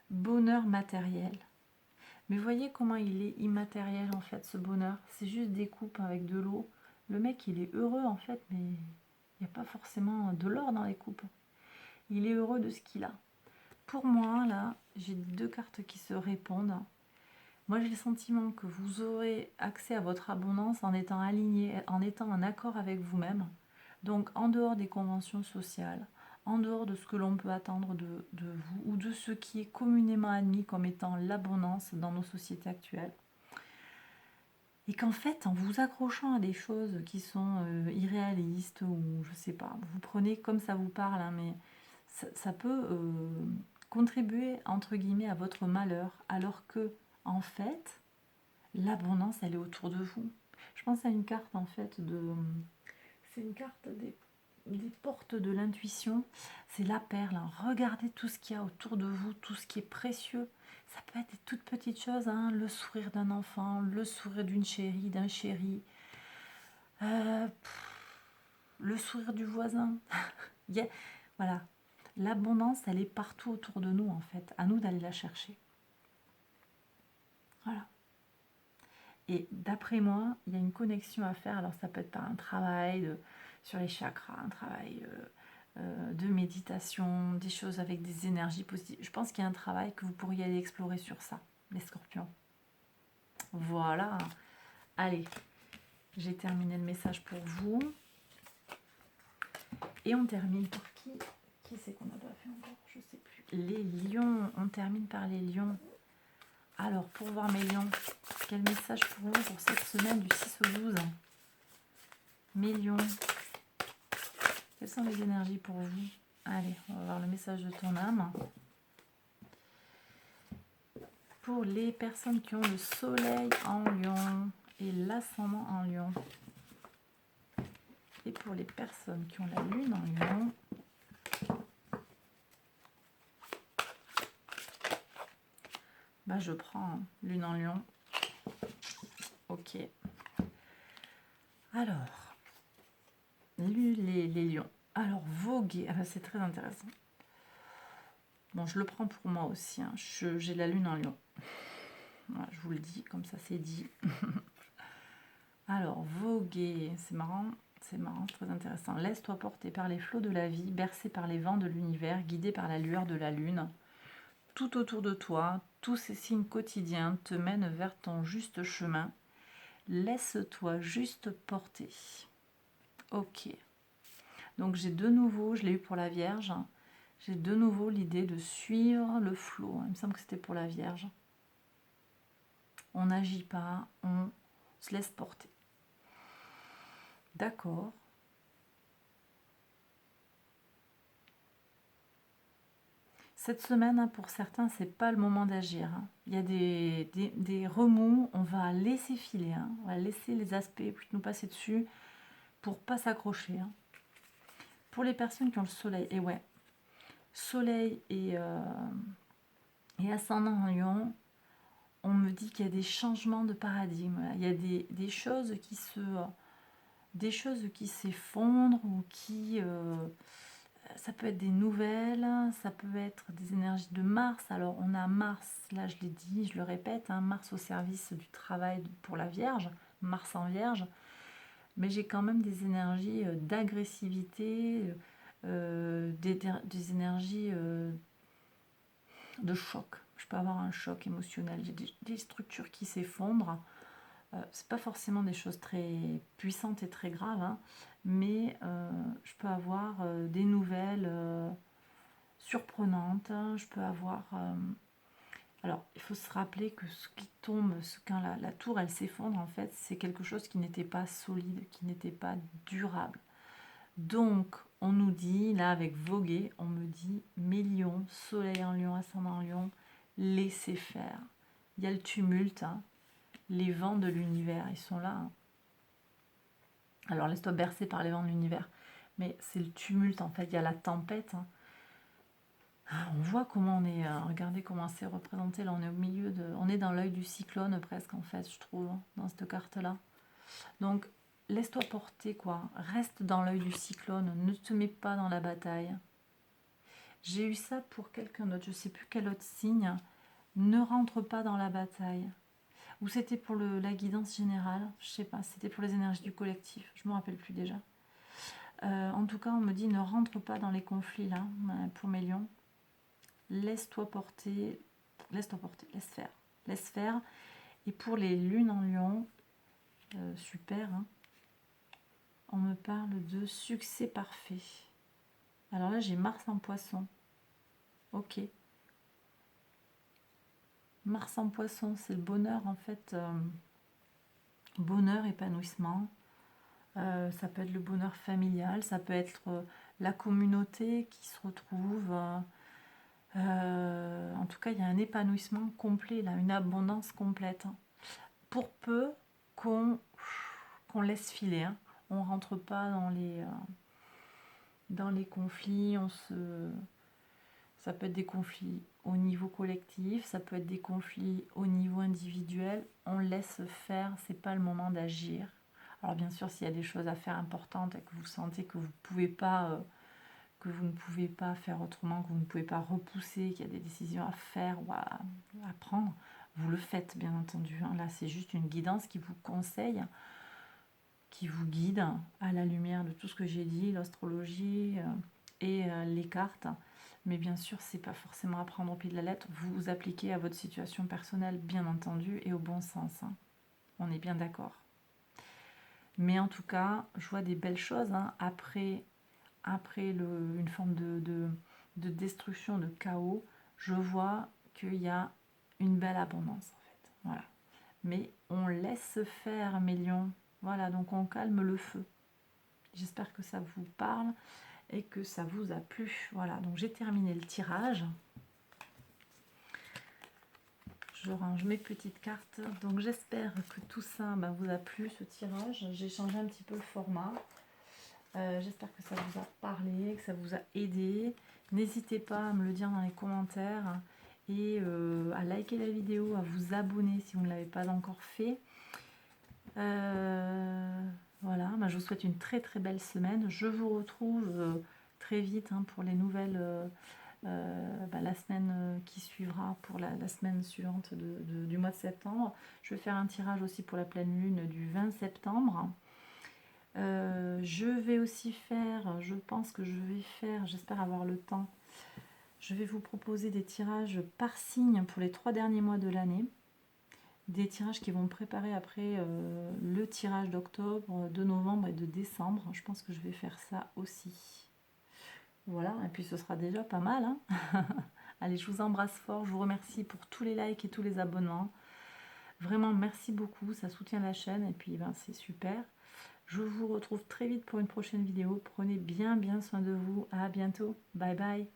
bonheur matériel. Mais voyez comment il est immatériel en fait ce bonheur. C'est juste des coupes avec de l'eau. Le mec il est heureux en fait, mais il n'y a pas forcément de l'or dans les coupes. Il est heureux de ce qu'il a. Pour moi là, j'ai deux cartes qui se répondent. Moi j'ai le sentiment que vous aurez accès à votre abondance en étant aligné, en étant en accord avec vous-même. Donc en dehors des conventions sociales, en dehors de ce que l'on peut attendre de vous ou de ce qui est communément admis comme étant l'abondance dans nos sociétés actuelles. Et qu'en fait, en vous accrochant à des choses qui sont irréalistes ou je sais pas, vous prenez comme ça vous parle, hein, mais ça peut contribuer entre guillemets à votre malheur, alors que en fait, l'abondance elle est autour de vous. Je pense à une carte en fait c'est une carte des portes de l'intuition, c'est la perle. Hein. Regardez tout ce qu'il y a autour de vous, tout ce qui est précieux. Ça peut être des toutes petites choses, hein, le sourire d'un enfant, le sourire d'une chérie, d'un chéri, le sourire du voisin. Voilà, l'abondance, elle est partout autour de nous en fait. À nous d'aller la chercher. Voilà. Et d'après moi, il y a une connexion à faire. Alors ça peut être par un travail sur les chakras, un travail de méditation, des choses avec des énergies positives. Je pense qu'il y a un travail que vous pourriez aller explorer sur ça, les scorpions. Voilà. Allez, j'ai terminé le message pour vous. Et on termine par qui? Qui c'est qu'on n'a pas fait encore? Je sais plus. Les lions. On termine par les lions. Alors, pour voir mes lions, quel message pour vous pour cette semaine du 6 au 12? Mes lions, quelles sont les énergies pour vous? Allez, on va voir le message de ton âme. Pour les personnes qui ont le soleil en lion et l'ascendant en lion. Et pour les personnes qui ont la lune en lion. Bah, je prends lune en lion. Ok. Alors, les lions. Alors, voguer. Ah, c'est très intéressant. Bon, je le prends pour moi aussi. Hein. J'ai la lune en lion. Voilà, je vous le dis, comme ça c'est dit. Alors, voguer. C'est marrant, très intéressant. Laisse-toi porter par les flots de la vie, bercé par les vents de l'univers, guidé par la lueur de la lune. Tout autour de toi, tous ces signes quotidiens te mènent vers ton juste chemin. Laisse-toi juste porter. Ok. Donc j'ai de nouveau, je l'ai eu pour la Vierge, j'ai de nouveau l'idée de suivre le flot. Il me semble que c'était pour la Vierge. On n'agit pas, on se laisse porter. D'accord. Cette semaine, pour certains, c'est pas le moment d'agir. Il y a des remous, on va laisser filer, on va laisser les aspects plutôt nous passer dessus pour pas s'accrocher. Pour les personnes qui ont le soleil, et ouais, soleil et ascendant en lion, on me dit qu'il y a des changements de paradigme. Il y a des choses qui s'effondrent ou qui... ça peut être des nouvelles, ça peut être des énergies de Mars. Alors on a Mars, là je l'ai dit, je le répète, Mars au service du travail pour la Vierge, Mars en Vierge. Mais j'ai quand même des énergies d'agressivité, des énergies de choc. Je peux avoir un choc émotionnel. J'ai des structures qui s'effondrent. C'est pas forcément des choses très puissantes et très graves, mais je peux avoir des nouvelles surprenantes. Je peux avoir... alors, il faut se rappeler que ce qui tombe, quand la tour elle s'effondre, en fait, c'est quelque chose qui n'était pas solide, qui n'était pas durable. Donc, on nous dit, là avec voguer, on me dit, mes lions, soleil en lion, ascendant en lion, laissez faire. Il y a le tumulte, les vents de l'univers, ils sont là. Alors, laisse-toi bercer par les vents de l'univers. Mais c'est le tumulte, en fait, il y a la tempête. On voit comment on est, regardez comment c'est représenté, là on est au milieu de... On est dans l'œil du cyclone presque, en fait, je trouve, dans cette carte-là. Donc, laisse-toi porter, quoi. Reste dans l'œil du cyclone, ne te mets pas dans la bataille. J'ai eu ça pour quelqu'un d'autre, je ne sais plus quel autre signe. Ne rentre pas dans la bataille. Ou c'était pour la guidance générale, je sais pas, c'était pour les énergies du collectif, je me rappelle plus déjà. En tout cas, on me dit ne rentre pas dans les conflits là, pour mes lions. Laisse-toi porter, laisse faire. Laisse faire. Et pour les lunes en lion, super, on me parle de succès parfait. Alors là, j'ai Mars en poisson. Ok. Mars en poisson, c'est le bonheur en fait. Bonheur, épanouissement. Ça peut être le bonheur familial, ça peut être la communauté qui se retrouve. En tout cas, il y a un épanouissement complet, là, une abondance complète. Pour peu qu'on laisse filer. On ne rentre pas dans les conflits. Ça peut être des conflits au niveau collectif, ça peut être des conflits au niveau individuel. On laisse faire, c'est pas le moment d'agir. Alors bien sûr, s'il y a des choses à faire importantes et que vous sentez que vous ne pouvez pas faire autrement, que vous ne pouvez pas repousser, qu'il y a des décisions à faire ou à prendre, vous le faites bien entendu. Là, c'est juste une guidance qui vous conseille, qui vous guide à la lumière de tout ce que j'ai dit, l'astrologie et les cartes. Mais bien sûr, c'est pas forcément à prendre au pied de la lettre. Vous vous appliquez à votre situation personnelle, bien entendu, et au bon sens. On est bien d'accord. Mais en tout cas, je vois des belles choses après une forme de destruction, de chaos. Je vois qu'il y a une belle abondance en fait. Voilà. Mais on laisse faire mes lions. Voilà, donc on calme le feu. J'espère que ça vous parle et que ça vous a plu. Voilà, donc j'ai terminé le tirage. Je range mes petites cartes. Donc j'espère que tout ça vous a plu, ce tirage. J'ai changé un petit peu le format. J'espère que ça vous a parlé, que ça vous a aidé. N'hésitez pas à me le dire dans les commentaires et à liker la vidéo, à vous abonner si vous ne l'avez pas encore fait. Voilà, je vous souhaite une très très belle semaine. Je vous retrouve très vite pour les nouvelles, la semaine qui suivra, pour la semaine suivante du mois de septembre. Je vais faire un tirage aussi pour la pleine lune du 20 septembre. Je vais aussi faire, je pense que je vais faire, j'espère avoir le temps, je vais vous proposer des tirages par signe pour les 3 derniers mois de l'année. Des tirages qui vont me préparer après le tirage d'octobre, de novembre et de décembre. Je pense que je vais faire ça aussi. Voilà, et puis ce sera déjà pas mal. Allez, je vous embrasse fort. Je vous remercie pour tous les likes et tous les abonnements. Vraiment, merci beaucoup. Ça soutient la chaîne et puis c'est super. Je vous retrouve très vite pour une prochaine vidéo. Prenez bien soin de vous. À bientôt. Bye bye.